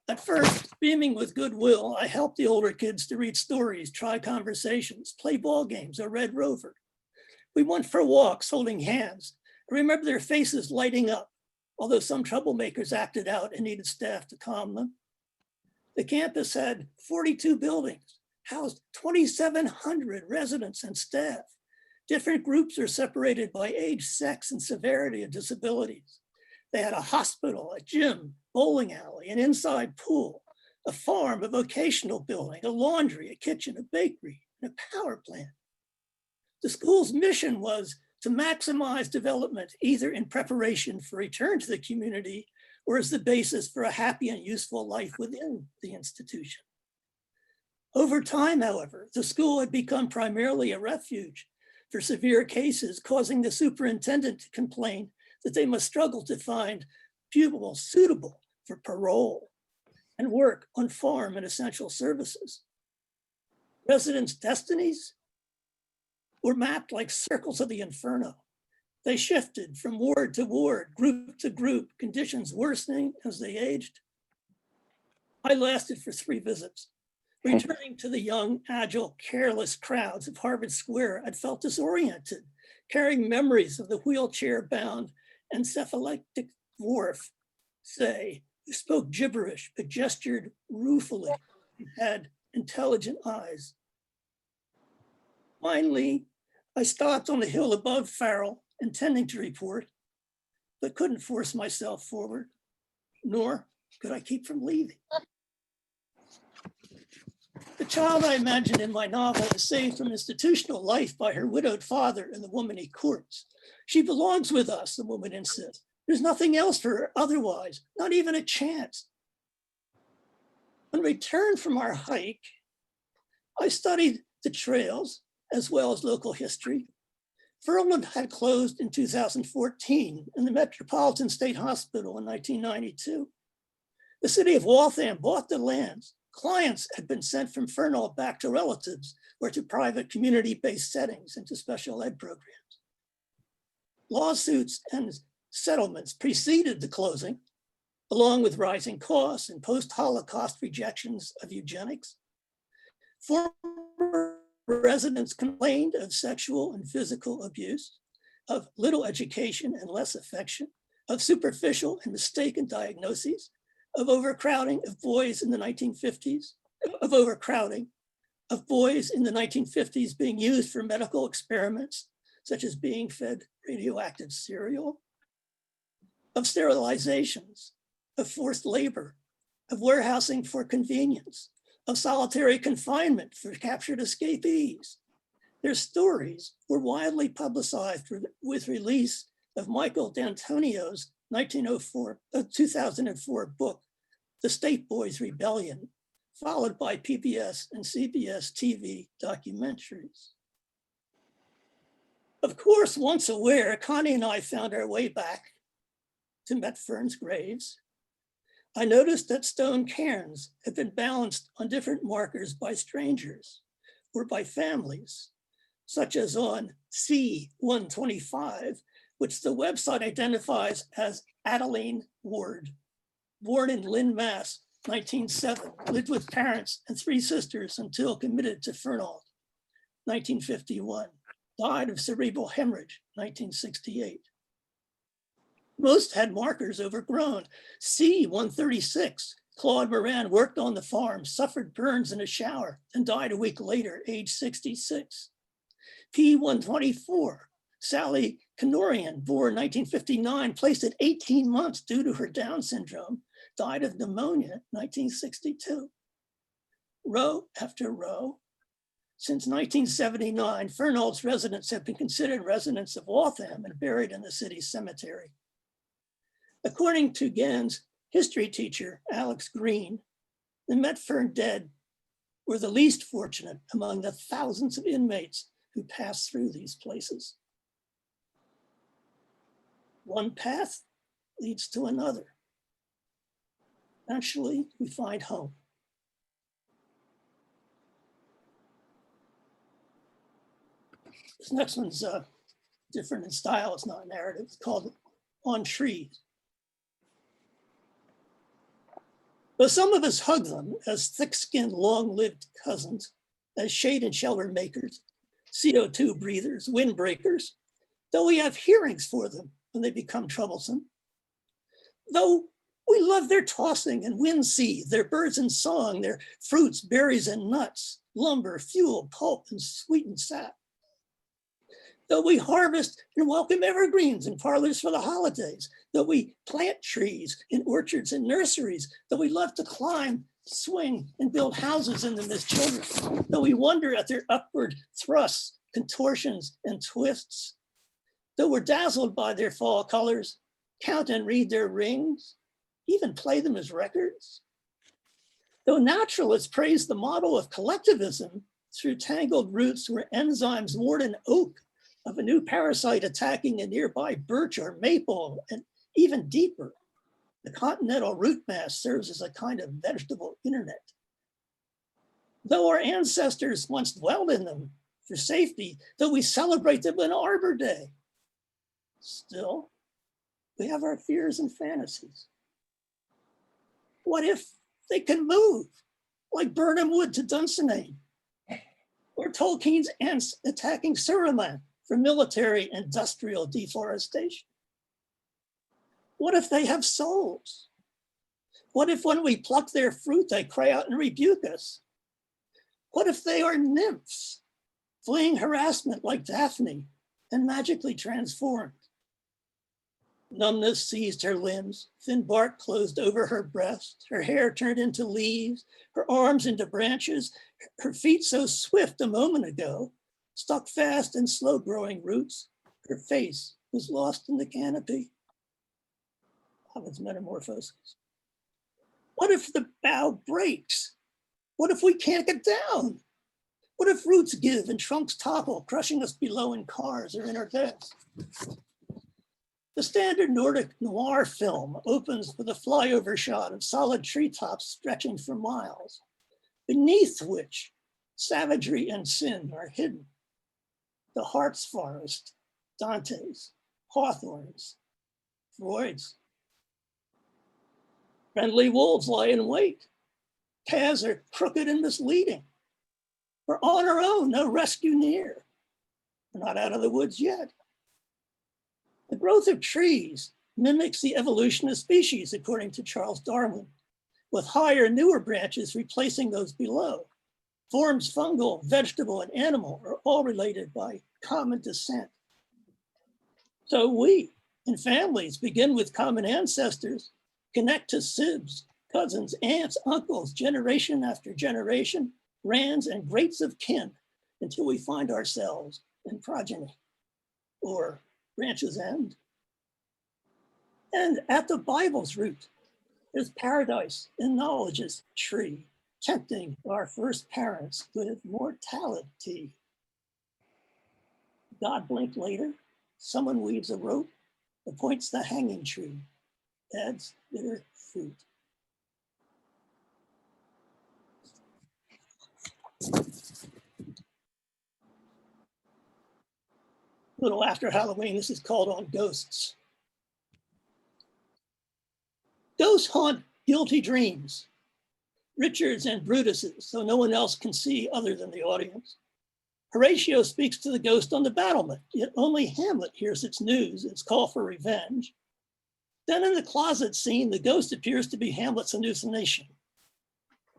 At first, beaming with goodwill, I helped the older kids to read stories, try conversations, play ball games, or Red Rover. We went for walks holding hands. I remember their faces lighting up, although some troublemakers acted out and needed staff to calm them. The campus had 42 buildings, housed 2,700 residents and staff. Different groups are separated by age, sex, and severity of disabilities. They had a hospital, a gym, bowling alley, an inside pool, a farm, a vocational building, a laundry, a kitchen, a bakery, and a power plant. The school's mission was to maximize development, either in preparation for return to the community or as the basis for a happy and useful life within the institution. Over time, however, the school had become primarily a refuge for severe cases, causing the superintendent to complain that they must struggle to find pupils suitable for parole and work on farm and essential services. Residents' destinies were mapped like circles of the inferno. They shifted from ward to ward, group to group, conditions worsening as they aged. I lasted for 3 visits. Returning to the young, agile, careless crowds of Harvard Square, I'd felt disoriented, carrying memories of the wheelchair-bound encephalitic dwarf, say, who spoke gibberish but gestured ruefully and had intelligent eyes. Finally, I stopped on the hill above Farrell, intending to report, but couldn't force myself forward, nor could I keep from leaving. The child I imagined in my novel is saved from institutional life by her widowed father and the woman he courts. She belongs with us, the woman insists. There's nothing else for her otherwise, not even a chance. On return from our hike, I studied the trails as well as local history. Furland had closed in 2014 and the Metropolitan State Hospital in 1992. The city of Waltham bought the lands. Clients had been sent from Fernald back to relatives or to private community-based settings and to special ed programs. Lawsuits and settlements preceded the closing, along with rising costs and post-Holocaust rejections of eugenics. Former residents complained of sexual and physical abuse, of little education and less affection, of superficial and mistaken diagnoses, of overcrowding of boys in the 1950s, of overcrowding of boys in the 1950s being used for medical experiments, such as being fed radioactive cereal, of sterilizations, of forced labor, of warehousing for convenience, of solitary confinement for captured escapees. Their stories were widely publicized with release of Michael D'Antonio's 2004 book, The State Boys Rebellion, followed by PBS and CBS TV documentaries. Of course, once aware, Connie and I found our way back to Metfern's graves. I noticed that stone cairns had been balanced on different markers by strangers or by families, such as on C-125, which the website identifies as Adeline Ward, born in Lynn, Mass, 1907, lived with parents and 3 sisters until committed to Fernald, 1951, died of cerebral hemorrhage, 1968. Most had markers overgrown. C-136, Claude Moran worked on the farm, suffered burns in a shower, and died a week later, age 66. P-124, Sally Kenorian, born 1959, placed at 18 months due to her Down syndrome, died of pneumonia, 1962. Row after row. Since 1979, Fernald's residents have been considered residents of Waltham and buried in the city's cemetery. According to Gann's history teacher, Alex Green, the Metfern dead were the least fortunate among the thousands of inmates who passed through these places. One path leads to another. Eventually, we find home. This next one's different in style. It's not narrative. It's called On Trees. Though some of us hug them as thick-skinned, long-lived cousins, as shade and shelter makers, CO2 breathers, windbreakers, though we have hearings for them when they become troublesome, though we love their tossing and wind seed, their birds in song, their fruits, berries, and nuts, lumber, fuel, pulp, and sweetened sap. Though we harvest and welcome evergreens in parlors for the holidays, though we plant trees in orchards and nurseries, though we love to climb, swing, and build houses in them as children, though we wonder at their upward thrusts, contortions, and twists, though we're dazzled by their fall colors, count and read their rings, even play them as records. Though naturalists praise the model of collectivism through tangled roots where enzymes ward an oak of a new parasite attacking a nearby birch or maple, and even deeper, the continental root mass serves as a kind of vegetable internet. Though our ancestors once dwelled in them for safety, though we celebrate them on Arbor Day, still, we have our fears and fantasies. What if they can move, like Burnham Wood to Dunsinane, or Tolkien's ants attacking Suriname for military industrial deforestation? What if they have souls? What if when we pluck their fruit, they cry out and rebuke us? What if they are nymphs, fleeing harassment like Daphne and magically transformed? Numbness seized her limbs, thin bark closed over her breast, her hair turned into leaves, her arms into branches, her feet so swift a moment ago, stuck fast in slow-growing roots, her face was lost in the canopy. Ovid's Metamorphoses. What if the bough breaks? What if we can't get down? What if roots give and trunks topple, crushing us below in cars or in our beds? The standard Nordic noir film opens with a flyover shot of solid treetops stretching for miles, beneath which savagery and sin are hidden. The Heart's Forest, Dante's, Hawthorne's, Freud's. Friendly wolves lie in wait. Paths are crooked and misleading. We're on our own, no rescue near. We're not out of the woods yet. The growth of trees mimics the evolution of species, according to Charles Darwin, with higher, newer branches replacing those below. Forms fungal, vegetable, and animal are all related by common descent. So we, in families, begin with common ancestors, connect to sibs, cousins, aunts, uncles, generation after generation, rands, and greats of kin, until we find ourselves in progeny, or branches end. And at the Bible's root, there's paradise in knowledge's tree, tempting our first parents with mortality. God blinked later, someone weaves a rope, appoints the hanging tree, adds bitter fruit. A little after Halloween, this is called On Ghosts. Ghosts haunt guilty dreams, Richards and Brutus's, so no one else can see other than the audience. Horatio speaks to the ghost on the battlement, yet only Hamlet hears its news, its call for revenge. Then in the closet scene, the ghost appears to be Hamlet's hallucination.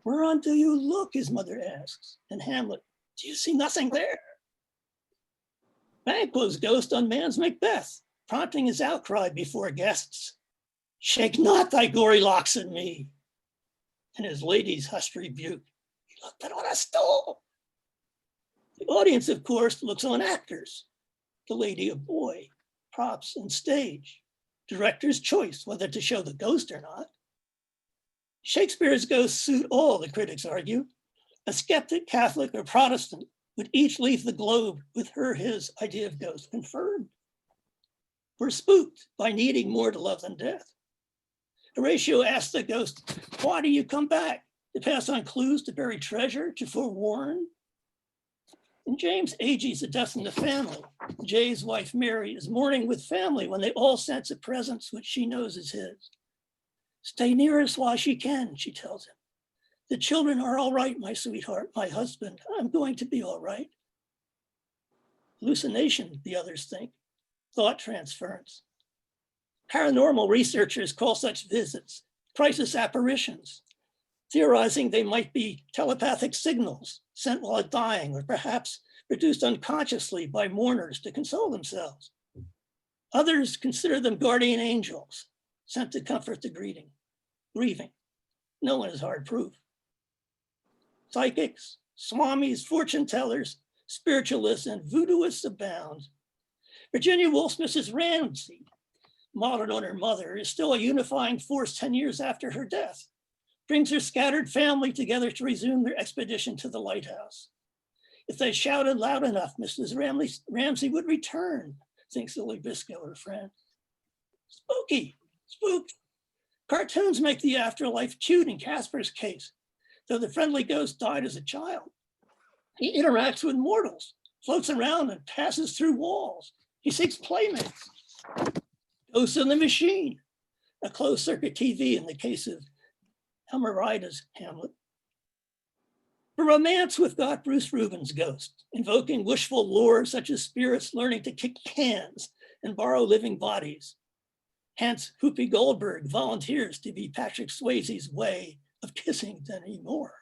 Whereon do you look, his mother asks, and Hamlet, do you see nothing there? Banquo's ghost unmans Macbeth, prompting his outcry before guests. Shake not thy gory locks at me. And his lady's hushed rebuke. You looked at what I stole. The audience, of course, looks on actors. The lady of boy, props, and stage. Director's choice whether to show the ghost or not. Shakespeare's ghosts suit all, the critics argue. A skeptic, Catholic, or Protestant would each leave the globe with his idea of ghost confirmed. We're spooked by needing more to love than death. Horatio asks the ghost, why do you come back? To pass on clues, to bury treasure, to forewarn? In James Agee's A Death in the Family, Jay's wife Mary is mourning with family when they all sense a presence which she knows is his. Stay near us while she can, she tells him. The children are all right, my sweetheart, my husband. I'm going to be all right. Hallucination, the others think. Thought transference. Paranormal researchers call such visits crisis apparitions, theorizing they might be telepathic signals sent while dying, or perhaps produced unconsciously by mourners to console themselves. Others consider them guardian angels sent to comfort the grieving. No one is hard proof. Psychics, swamis, fortune tellers, spiritualists, and voodooists abound. Virginia Woolf's Mrs. Ramsay, modeled on her mother, is still a unifying force 10 years after her death, brings her scattered family together to resume their expedition to the lighthouse. If they shouted loud enough, Mrs. Ramsay would return, thinks Lily Biscoe, her friend. Spooky, spooked. Cartoons make the afterlife cute in Casper's case, though the friendly ghost died as a child. He interacts with mortals, floats around and passes through walls. He seeks playmates. Ghosts in the Machine, a closed circuit TV in the case of Almerida's Hamlet. A romance with got Bruce Rubin's ghost, invoking wishful lore such as spirits learning to kick cans and borrow living bodies. Hence, Whoopi Goldberg volunteers to be Patrick Swayze's way of kissing Demi Moore.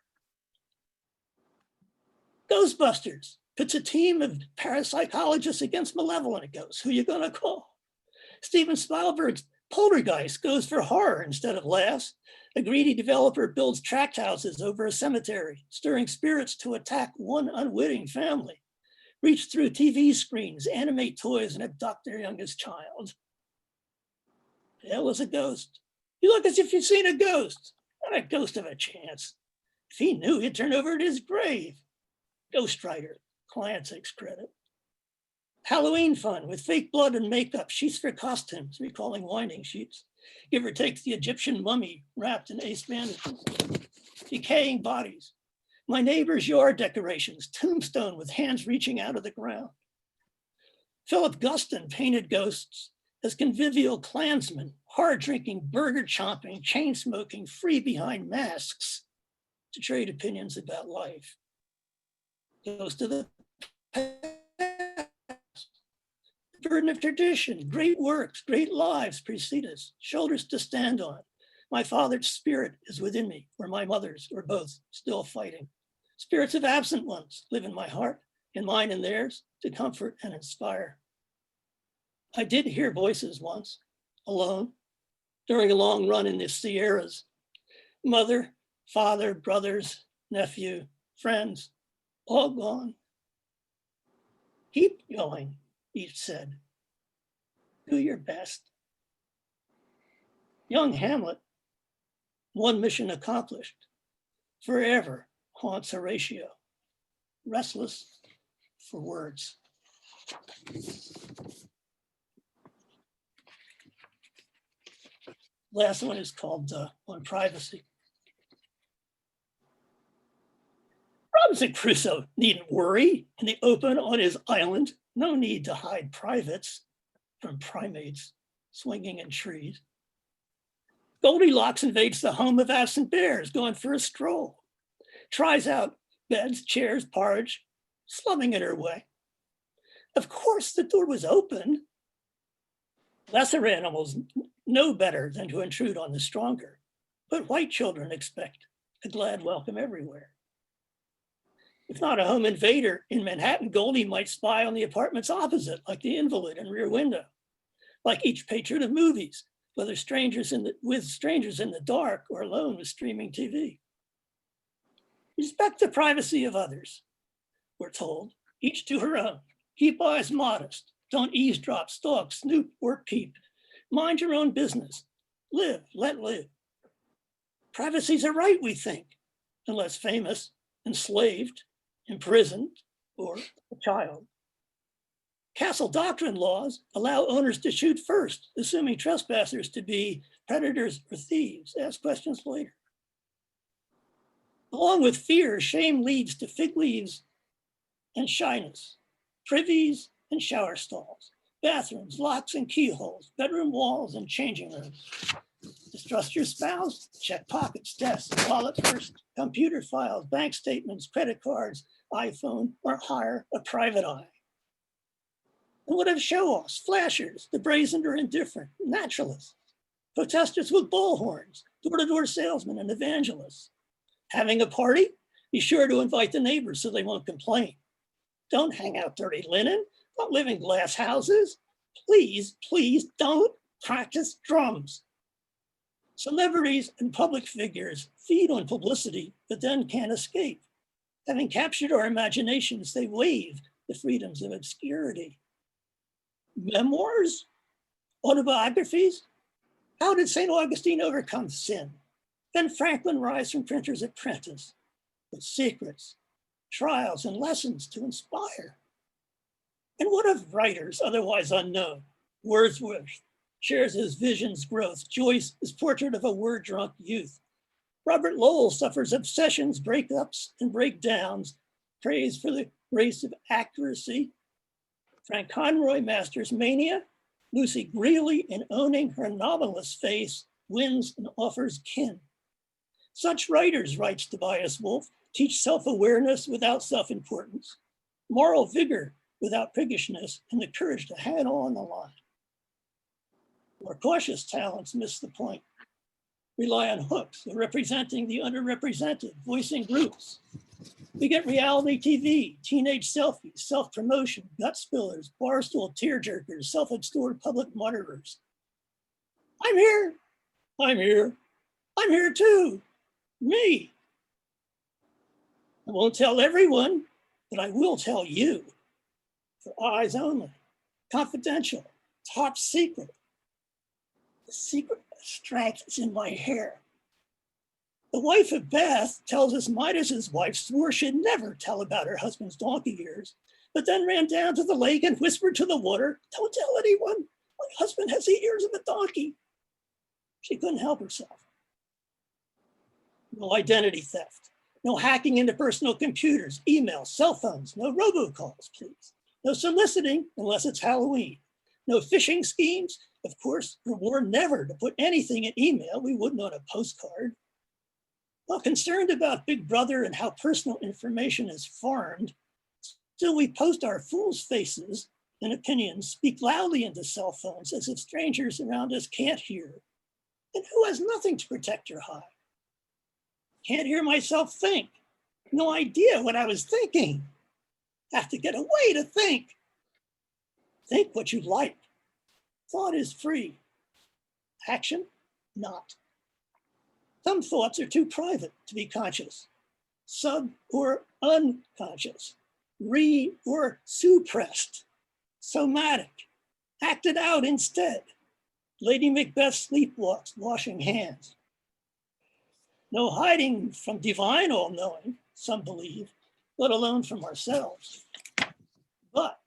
Ghostbusters pits a team of parapsychologists against malevolent ghosts. Who you gonna call? Steven Spielberg's Poltergeist goes for horror instead of laughs. A greedy developer builds tract houses over a cemetery, stirring spirits to attack one unwitting family, reach through TV screens, animate toys, and abduct their youngest child. That was a ghost. You look as if you'd seen a ghost. Not a ghost of a chance. If he knew, he'd turn over at his grave. Ghostwriter, client takes credit. Halloween fun with fake blood and makeup, sheets for costumes, recalling winding sheets. Giver takes the Egyptian mummy wrapped in ace bandages. Decaying bodies. My neighbor's yard decorations, tombstone with hands reaching out of the ground. Philip Guston painted ghosts as convivial Klansmen, hard-drinking, burger-chomping, chain-smoking, free behind masks to trade opinions about life. Ghost of the past. Burden of tradition, great works, great lives precede us, shoulders to stand on. My father's spirit is within me, or my mother's, or both, still fighting. Spirits of absent ones live in my heart, in mine and theirs, to comfort and inspire. I did hear voices once, alone, during a long run in the Sierras. Mother, father, brothers, nephew, friends, all gone. Keep going, each said. Do your best. Young Hamlet, one mission accomplished, forever haunts Horatio, restless for words. Last one is called On Privacy. Robinson Crusoe needn't worry in the open on his island. No need to hide privates from primates swinging in trees. Goldilocks invades the home of absent bears going for a stroll. Tries out beds, chairs, porridge, slumming it her way. Of course, the door was open. Lesser animals know better than to intrude on the stronger, but white children expect a glad welcome everywhere. If not a home invader in Manhattan, Goldie might spy on the apartments opposite, like the invalid and Rear Window. Like each patron of movies, whether with strangers in the dark or alone with streaming TV. Respect the privacy of others, we're told, each to her own. Keep eyes modest, don't eavesdrop, stalk, snoop, or peep. Mind your own business, live, let live. Privacy's a right, we think, unless famous, enslaved, imprisoned, or a child. Castle doctrine laws allow owners to shoot first, assuming trespassers to be predators or thieves. Ask questions later. Along with fear, shame leads to fig leaves and shyness, privies and shower stalls, bathrooms, locks and keyholes, bedroom walls and changing rooms. Distrust your spouse? Check pockets, desks, wallet first, computer files, bank statements, credit cards, iPhone, or hire a private eye. And what of show-offs, flashers, the brazen or indifferent, naturalists, protesters with bullhorns, door-to-door salesmen and evangelists? Having a party? Be sure to invite the neighbors so they won't complain. Don't hang out dirty linen. Don't live in glass houses. Please, please don't practice drums. Celebrities and public figures feed on publicity, but then can't escape. Having captured our imaginations, they waive the freedoms of obscurity. Memoirs? Autobiographies? How did St. Augustine overcome sin? Ben Franklin rise from printer's apprentice with secrets, trials, and lessons to inspire. And what of writers otherwise unknown? Wordsworth shares his vision's growth. Joyce is portrait of a word-drunk youth. Robert Lowell suffers obsessions, breakups, and breakdowns. Praise for the grace of accuracy. Frank Conroy masters mania. Lucy Greeley, in owning her novelist face, wins and offers kin. Such writers, writes Tobias Wolff, teach self-awareness without self-importance, moral vigor without priggishness, and the courage to head on the line. More cautious talents miss the point. Rely on hooks, representing the underrepresented, voicing groups. We get reality TV, teenage selfies, self-promotion, gut spillers, barstool tearjerkers, self-absorbed public martyrs. I'm here, I'm here, I'm here too, me. I won't tell everyone, but I will tell you. For eyes only, confidential, top secret. The secret of strength is in my hair. The wife of Beth tells us Midas's wife swore she'd never tell about her husband's donkey ears, but then ran down to the lake and whispered to the water, "Don't tell anyone, my husband has the ears of a donkey." She couldn't help herself. No identity theft, no hacking into personal computers, emails, cell phones, no robocalls, please. No soliciting unless it's Halloween. No phishing schemes. Of course, we're warned never to put anything in email we wouldn't on a postcard. While concerned about Big Brother and how personal information is farmed, still we post our fools' faces and opinions, speak loudly into cell phones as if strangers around us can't hear. And who has nothing to protect or hide? Can't hear myself think. No idea what I was thinking. Have to get away to think. Think what you like. Thought is free. Action, not. Some thoughts are too private to be conscious, sub or unconscious, or suppressed, somatic, acted out instead. Lady Macbeth sleepwalks, washing hands. No hiding from divine all-knowing, some believe, let alone from ourselves. But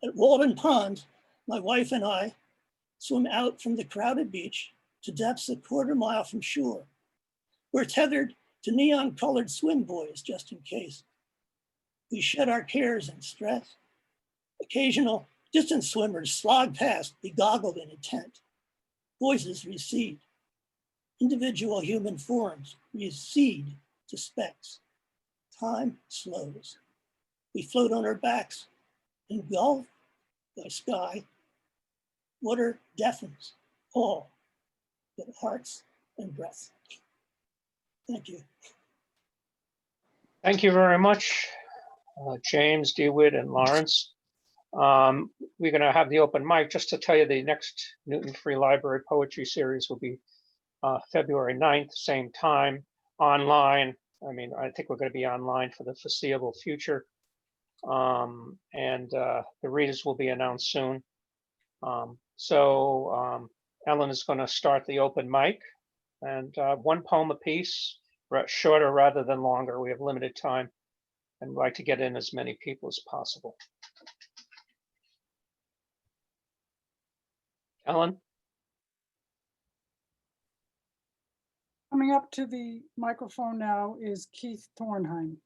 at Walden Pond, my wife and I swim out from the crowded beach to depths a quarter-mile from shore. We're tethered to neon-colored swim buoys just in case. We shed our cares and stress. Occasional distant swimmers slog past, begoggled in intent. Voices recede. Individual human forms recede to specks. Time slows. We float on our backs, engulfed by sky. Water deafens all but hearts and breath. Thank you. Thank you very much, James, DeWitt, and Lawrence. We're going to have the open mic. Just to tell you, the next Newton Free Library Poetry Series will be February 9th, same time, online. I mean, I think we're going to be online for the foreseeable future. And the readers will be announced soon. Ellen is going to start the open mic, and one poem apiece, shorter rather than longer. We have limited time and we'd like to get in as many people as possible. Ellen? Coming up to the microphone now is Keith Thornheim.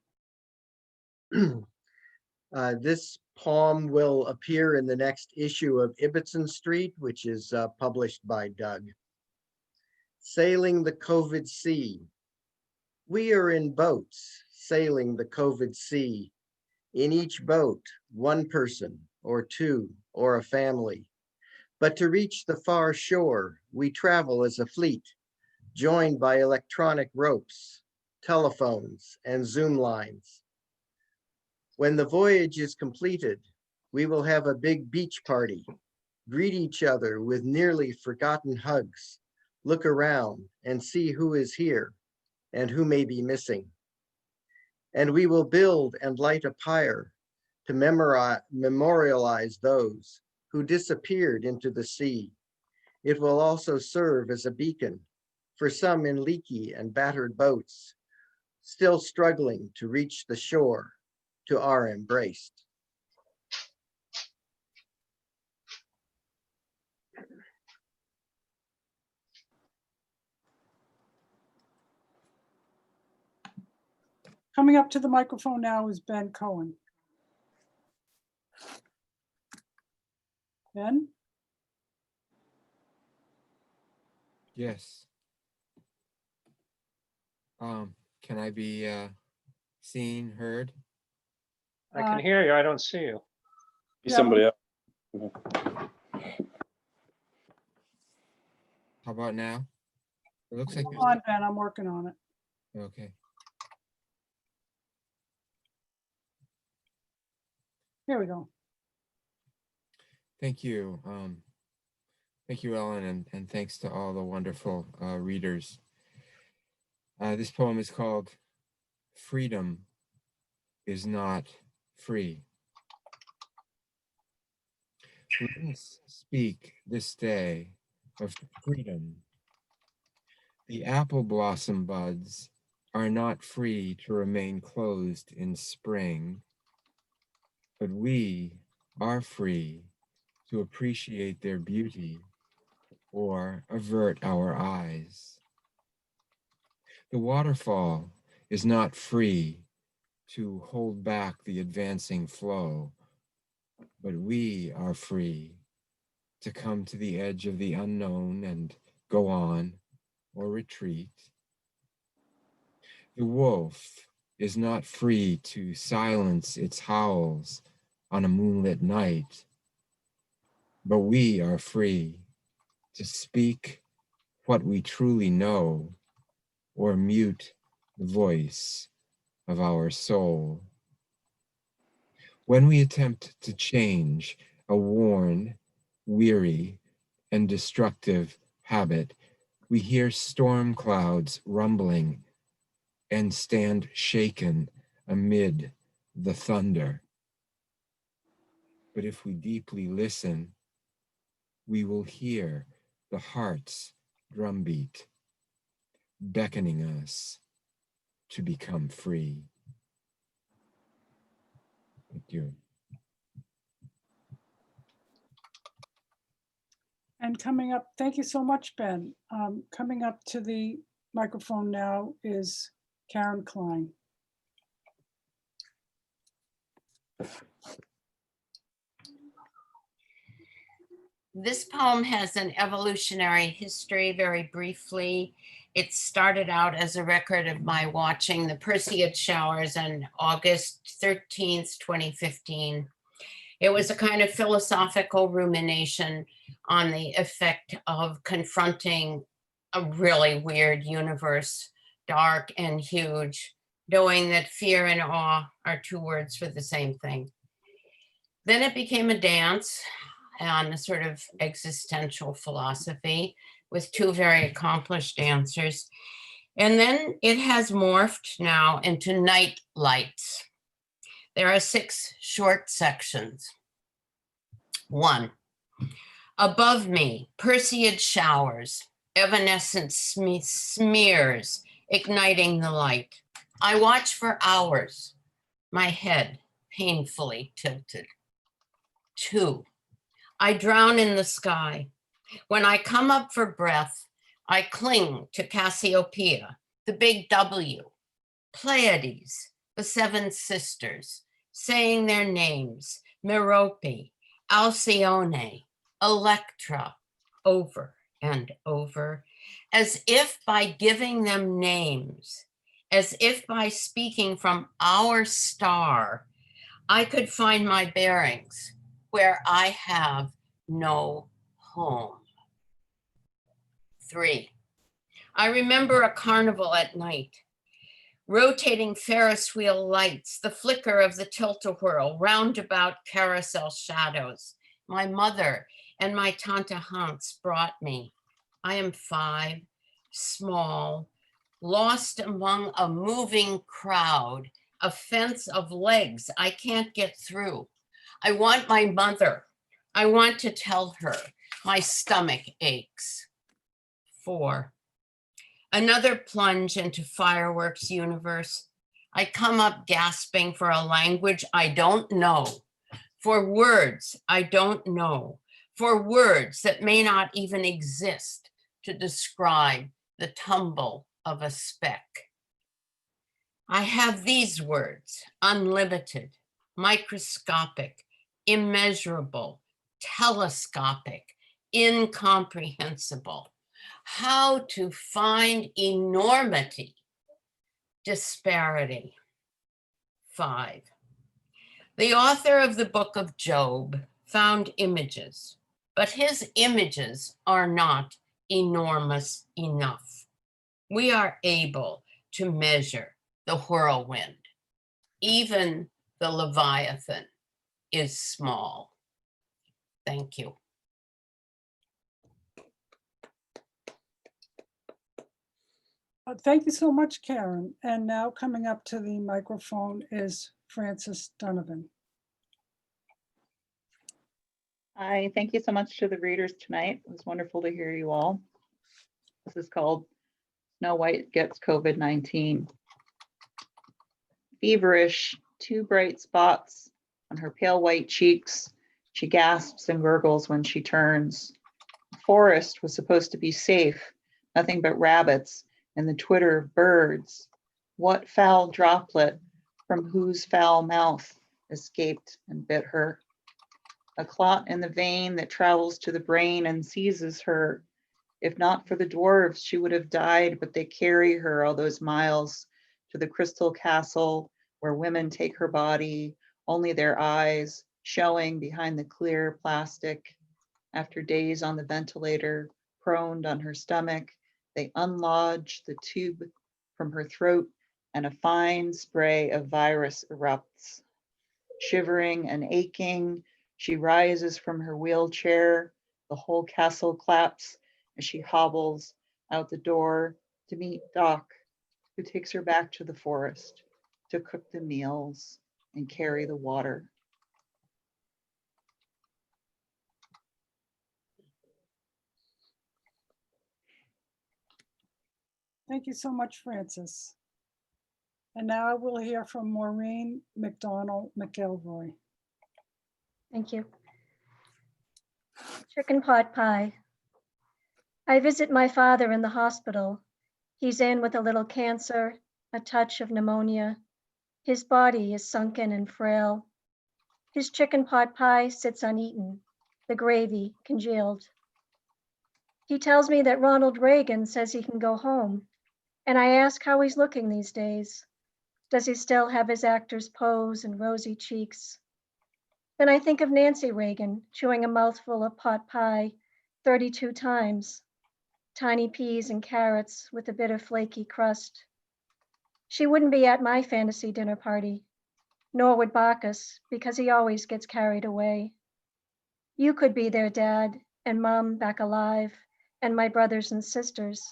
This poem will appear in the next issue of Ibbotson Street, which is published by Doug. Sailing the COVID Sea. We are in boats sailing the COVID Sea. In each boat, one person or two or a family. But to reach the far shore, we travel as a fleet, joined by electronic ropes, telephones, and Zoom lines. When the voyage is completed, we will have a big beach party, greet each other with nearly forgotten hugs, look around and see who is here and who may be missing. And we will build and light a pyre to memorialize those who disappeared into the sea. It will also serve as a beacon for some in leaky and battered boats, still struggling to reach the shore to our embrace. Coming up to the microphone now is Ben Cohen. Ben? Yes. Can I be seen, heard? I can hear you, I don't see you. Be Yeah. somebody else. How about now? It looks like Hold on, Ben, I'm working on it. okay. Here we go. Thank you. Thank you, Ellen, and thanks to all the wonderful readers. This poem is called Freedom is Not Free. Let us speak this day of freedom. The apple blossom buds are not free to remain closed in spring, but we are free to appreciate their beauty or avert our eyes. The waterfall is not free to hold back the advancing flow, but we are free to come to the edge of the unknown and go on or retreat. The wolf is not free to silence its howls on a moonlit night, but we are free to speak what we truly know or mute the voice of our soul. When we attempt to change a worn, weary, and destructive habit, we hear storm clouds rumbling and stand shaken amid the thunder. But if we deeply listen, we will hear the heart's drumbeat beckoning us to become free. Thank you. And coming up, thank you so much, Ben. Coming up to the microphone now is Karen Klein. This poem has an evolutionary history, very briefly. It started out as a record of my watching the Perseid showers on August 13th, 2015. It was a kind of philosophical rumination on the effect of confronting a really weird universe, dark and huge, knowing that fear and awe are two words for the same thing. Then it became a dance on a sort of existential philosophy with two very accomplished dancers. And then it has morphed now into night lights. There are 6 short sections. 1, above me, Perseid showers, evanescent smears igniting the light. I watch for hours, my head painfully tilted. 2, I drown in the sky. When I come up for breath, I cling to Cassiopeia, the big W, Pleiades, the 7 sisters, saying their names, Merope, Alcyone, Electra, over and over, as if by giving them names, as if by speaking from our star, I could find my bearings where I have no home. 3, I remember a carnival at night, rotating Ferris wheel lights, the flicker of the tilt-a-whirl, roundabout carousel shadows. My mother and my Tante Hans brought me. I am 5, small, lost among a moving crowd, a fence of legs I can't get through. I want my mother. I want to tell her. My stomach aches. 4, another plunge into fireworks universe. I come up gasping for a language I don't know, for words I don't know, for words that may not even exist to describe the tumble of a speck. I have these words: unlimited, microscopic, immeasurable, telescopic, incomprehensible. How to find enormity, disparity. 5, the author of the book of Job found images, but his images are not enormous enough. We are able to measure the whirlwind, even the Leviathan is small. Thank you. Thank you so much, Karen. And now coming up to the microphone is Frances Donovan. Hi, thank you so much to the readers tonight. It was wonderful to hear you all. This is called Snow White Gets COVID-19. Feverish, 2 bright spots on her pale white cheeks. She gasps and gurgles when she turns. The forest was supposed to be safe, nothing but rabbits and the twitter of birds. What foul droplet from whose foul mouth escaped and bit her? A clot in the vein that travels to the brain and seizes her. If not for the dwarves, she would have died, but they carry her all those miles to the crystal castle where women take her body, only their eyes showing behind the clear plastic. After days on the ventilator, proned on her stomach, they unlodge the tube from her throat and a fine spray of virus erupts. Shivering and aching, she rises from her wheelchair. The whole castle claps as she hobbles out the door to meet Doc, who takes her back to the forest to cook the meals and carry the water. Thank you so much, Frances. And now we'll hear from Maureen McDonald McElroy. Thank you. Chicken pot pie. I visit my father in the hospital. He's in with a little cancer, a touch of pneumonia. His body is sunken and frail. His chicken pot pie sits uneaten, the gravy congealed. He tells me that Ronald Reagan says he can go home, and I ask how he's looking these days. Does he still have his actor's pose and rosy cheeks? Then I think of Nancy Reagan chewing a mouthful of pot pie 32 times, tiny peas and carrots with a bit of flaky crust. She wouldn't be at my fantasy dinner party, nor would Bacchus, because he always gets carried away. You could be there, Dad, and Mom back alive, and my brothers and sisters.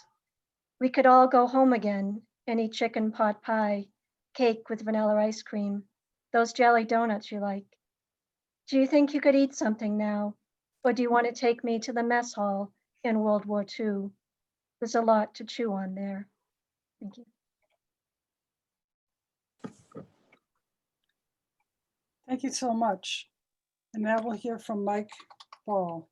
We could all go home again and eat chicken pot pie, cake with vanilla ice cream, those jelly donuts you like. Do you think you could eat something now? Or do you want to take me to the mess hall in World War II? There's a lot to chew on there. Thank you. Thank you so much. And now we'll hear from Mike Ball.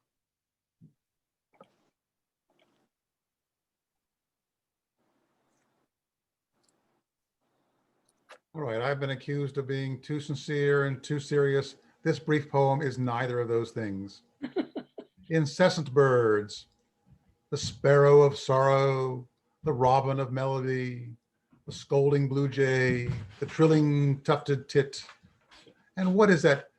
All right, I've been accused of being too sincere and too serious. This brief poem is neither of those things. Incessant birds, the sparrow of sorrow, the robin of melody, the scolding blue jay, the trilling tufted tit. And what is that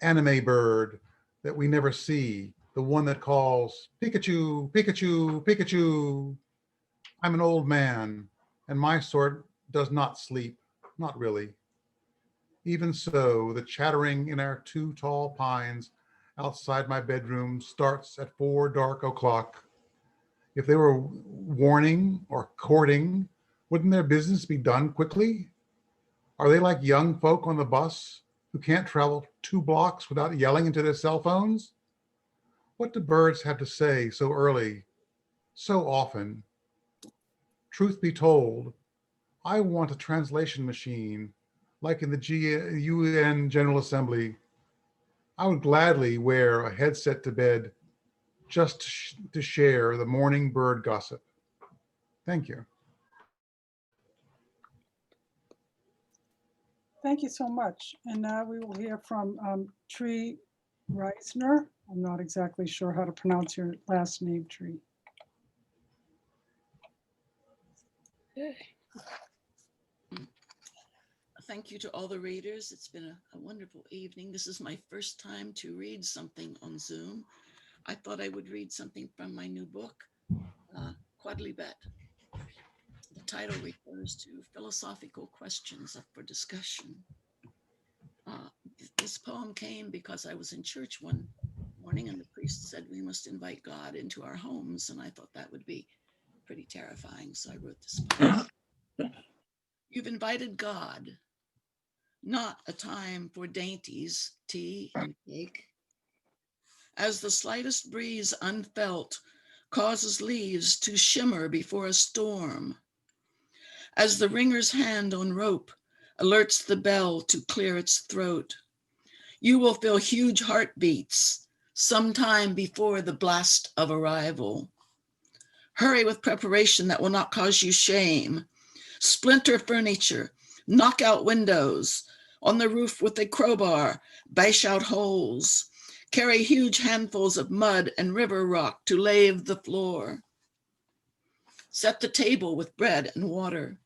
anime bird that we never see? The one that calls, Pikachu, Pikachu, Pikachu. I'm an old man, and my sort does not sleep. Not really. Even so, the chattering in our 2 tall pines outside my bedroom starts at 4 dark o'clock. If they were warning or courting, wouldn't their business be done quickly? Are they like young folk on the bus who can't travel 2 blocks without yelling into their cell phones? What do birds have to say so early, so often? Truth be told, I want a translation machine, like in the UN General Assembly. I would gladly wear a headset to bed just to share the morning bird gossip. Thank you. Thank you so much. And now we will hear from Tree Reisner. I'm not exactly sure how to pronounce your last name, Tree. Thank you to all the readers. It's been a wonderful evening. This is my first time to read something on Zoom. I thought I would read something from my new book, Quadlibet. The title refers to philosophical questions up for discussion. This poem came because I was in church one morning and the priest said we must invite God into our homes. And I thought that would be pretty terrifying. So I wrote this poem. You've invited God, not a time for dainties, tea and cake. As the slightest breeze unfelt causes leaves to shimmer before a storm. As the ringer's hand on rope alerts the bell to clear its throat, you will feel huge heartbeats sometime before the blast of arrival. Hurry with preparation that will not cause you shame. Splinter furniture, knock out windows, on the roof with a crowbar, bash out holes. Carry huge handfuls of mud and river rock to lave the floor. Set the table with bread and water.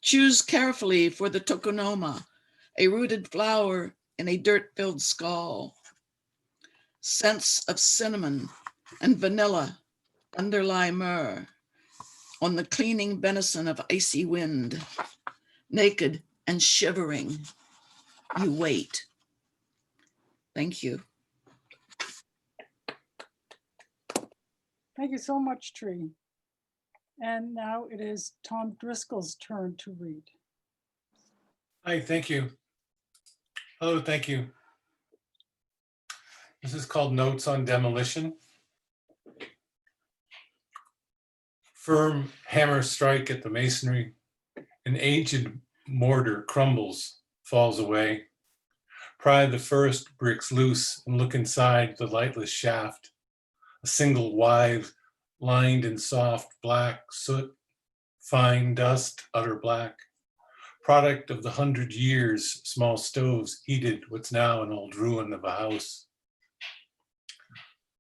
Choose carefully for the tokonoma, a rooted flower in a dirt-filled skull. Scents of cinnamon and vanilla underlie myrrh on the cleaning benison of icy wind. Naked and shivering, you wait. Thank you. Thank you so much, Tree. And now it is Tom Driscoll's turn to read. Hi, thank you. Hello, thank you. This is called Notes on Demolition. Firm hammer strike at the masonry. An aged mortar crumbles, falls away. Pry the first bricks loose and look inside the lightless shaft. A single withe lined in soft black soot, fine dust, utter black. Product of the 100 years small stoves heated what's now an old ruin of a house.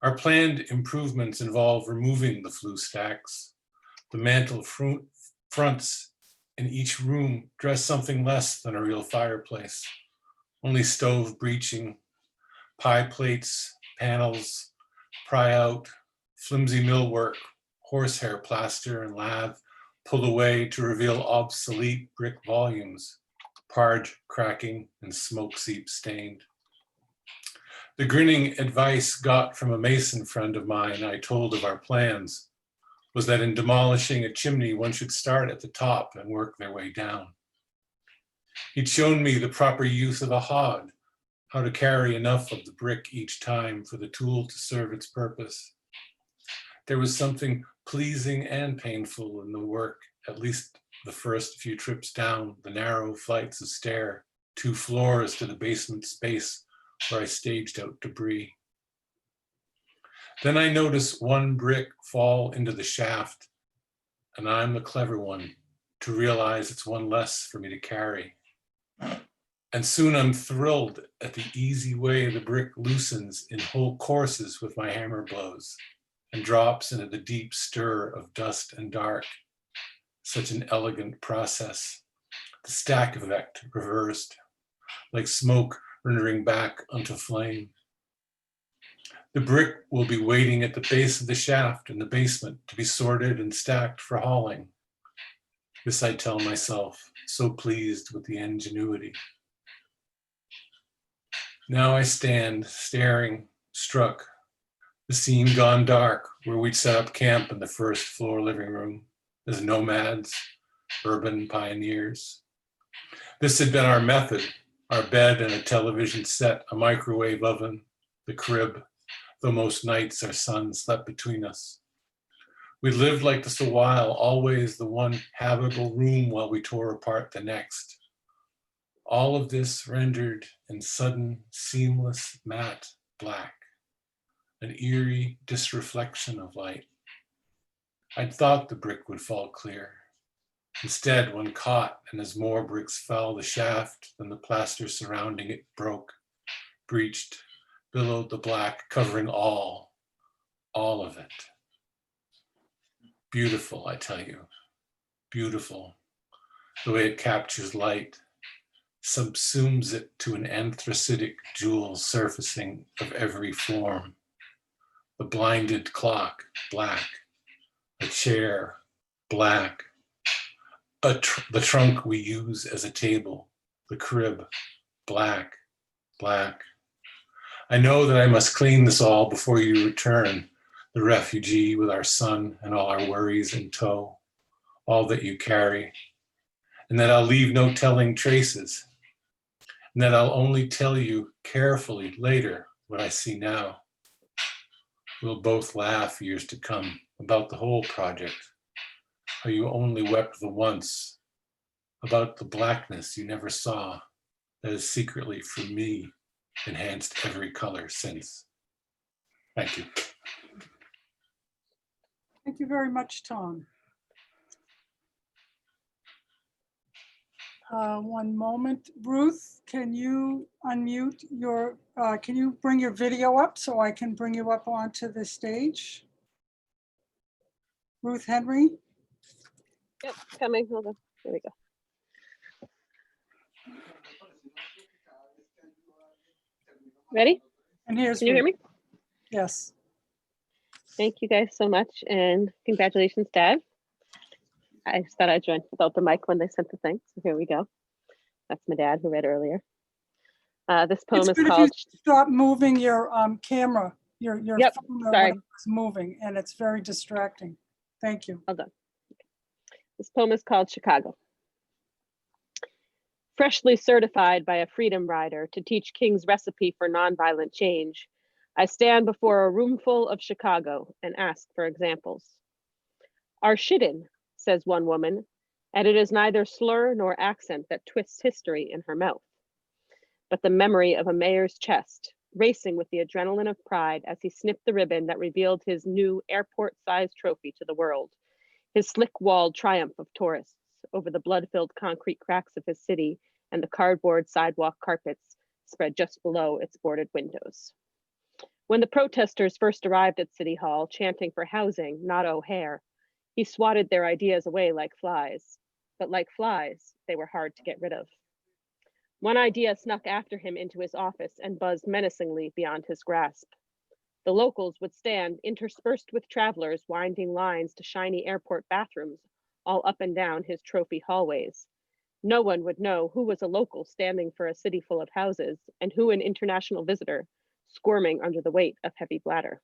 Our planned improvements involve removing the flue stacks. The mantle fronts in each room dress something less than a real fireplace. Only stove breaching, pie plates, panels, pry out, flimsy millwork, horsehair plaster and lath pulled away to reveal obsolete brick volumes, parge cracking and smoke seep stained. The grinning advice got from a mason friend of mine I told of our plans was that in demolishing a chimney, one should start at the top and work their way down. He'd shown me the proper use of a hod, how to carry enough of the brick each time for the tool to serve its purpose. There was something pleasing and painful in the work, at least the first few trips down the narrow flights of stair, 2 floors to the basement space where I staged out debris. Then I notice one brick fall into the shaft, and I'm the clever one to realize it's one less for me to carry. And soon I'm thrilled at the easy way the brick loosens in whole courses with my hammer blows and drops into the deep stir of dust and dark. Such an elegant process. The stack effect reversed, like smoke rendering back onto flame. The brick will be waiting at the base of the shaft in the basement to be sorted and stacked for hauling. This I tell myself, so pleased with the ingenuity. Now I stand staring, struck, the scene gone dark where we'd set up camp in the first floor living room as nomads, urban pioneers. This had been our method, our bed and a television set, a microwave oven, the crib, though most nights our son slept between us. We lived like this a while, always the one habitable room while we tore apart the next. All of this rendered in sudden, seamless, matte black, an eerie disreflection of light. I'd thought the brick would fall clear. Instead, one caught, and as more bricks fell, the shaft and the plaster surrounding it broke, breached, billowed the black, covering all of it. Beautiful, I tell you, beautiful. The way it captures light, subsumes it to an anthracitic jewel surfacing of every form. The blinded clock, black. A chair, black. The trunk we use as a table, the crib, black. black. I know that I must clean this all before you return, the refugee with our son and all our worries in tow, all that you carry, and that I'll leave no telling traces, and that I'll only tell you carefully later what I see now. We'll both laugh years to come about the whole project, how you only wept the once, about the blackness you never saw that has secretly, for me, enhanced every color since. Thank you. Thank you very much, Tom. One moment. Ruth, can you unmute your, can you bring your video up so I can bring you up onto the stage? Ruth Henry? Yep, coming. Hold on. There we go. Ready? And here's Can you hear Ruth. me? Yes. Thank you guys so much, and congratulations, Dad. I just thought I'd join without the mic when they sent the thing, so here we go. That's my dad who read earlier. This poem It's is good if called. you stop moving your camera, your Yep, phone or sorry. whatever is moving, and it's very distracting. Thank you. Hold on. This poem is called Chicago. Freshly certified by a freedom rider to teach King's recipe for nonviolent change, I stand before a room full of Chicago and ask for examples. Our shittin', says one woman, and it is neither slur nor accent that twists history in her mouth, but the memory of a mayor's chest racing with the adrenaline of pride as he snipped the ribbon that revealed his new airport-sized trophy to the world, his slick-walled triumph of tourists over the blood-filled concrete cracks of his city and the cardboard sidewalk carpets spread just below its boarded windows. When the protesters first arrived at City Hall, chanting for housing, not O'Hare, he swatted their ideas away like flies. But like flies, they were hard to get rid of. One idea snuck after him into his office and buzzed menacingly beyond his grasp. The locals would stand interspersed with travelers winding lines to shiny airport bathrooms all up and down his trophy hallways. No one would know who was a local standing for a city full of houses and who an international visitor squirming under the weight of heavy bladder.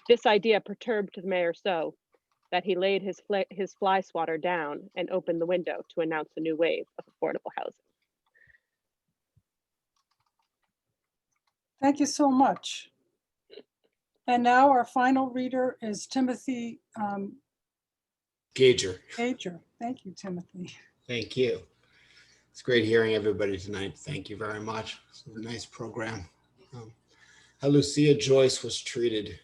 This idea perturbed the mayor so that he laid his fly swatter down and opened the window to announce a new wave of affordable housing. Thank you so much. And now our final reader is Timothy Gager. Gager. Thank you, Timothy. Thank you. It's great hearing everybody tonight. Thank you very much. It's a nice program. How Lucia Joyce was treated.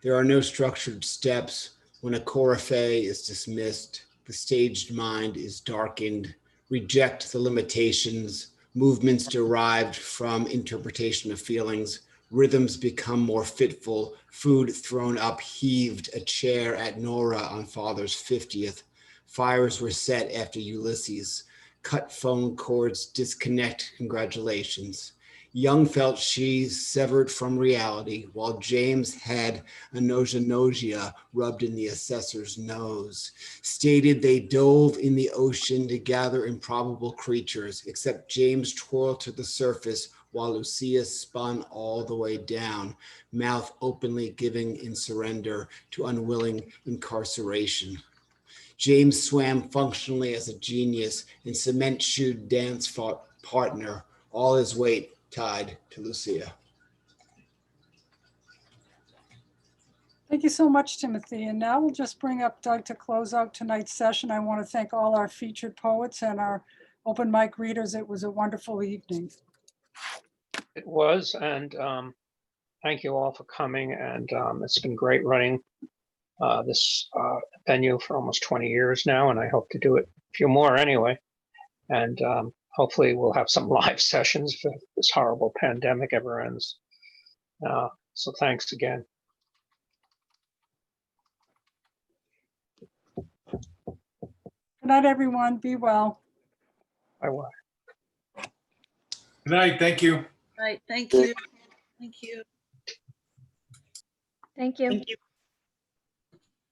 There are no structured steps. When a coryphée is dismissed, the staged mind is darkened. Reject the limitations, movements derived from interpretation of feelings. Rhythms become more fitful. Food thrown up heaved a chair at Nora on father's 50th. Fires were set after Ulysses. Cut phone cords disconnect congratulations. Young felt she severed from reality, while James had a nausea rubbed in the assessor's nose. Stated they dove in the ocean to gather improbable creatures, except James twirled to the surface while Lucia spun all the way down, mouth openly giving in surrender to unwilling incarceration. James swam functionally as a genius and cement-shoed dance partner, all his weight tied to Lucia. Thank you so much, Timothy. And now we'll just bring up Doug to close out tonight's session. I want to thank all our featured poets and our open mic readers. It was a wonderful evening. It was, and thank you all for coming. And it's been great running this venue for almost 20 years now, and I hope to do it a few more anyway. And hopefully we'll have some live sessions if this horrible pandemic ever ends. So thanks again. Good night, everyone. Be well. Bye-bye. Good night. Thank you. Right, thank you. Thank you. Thank you. Thank you.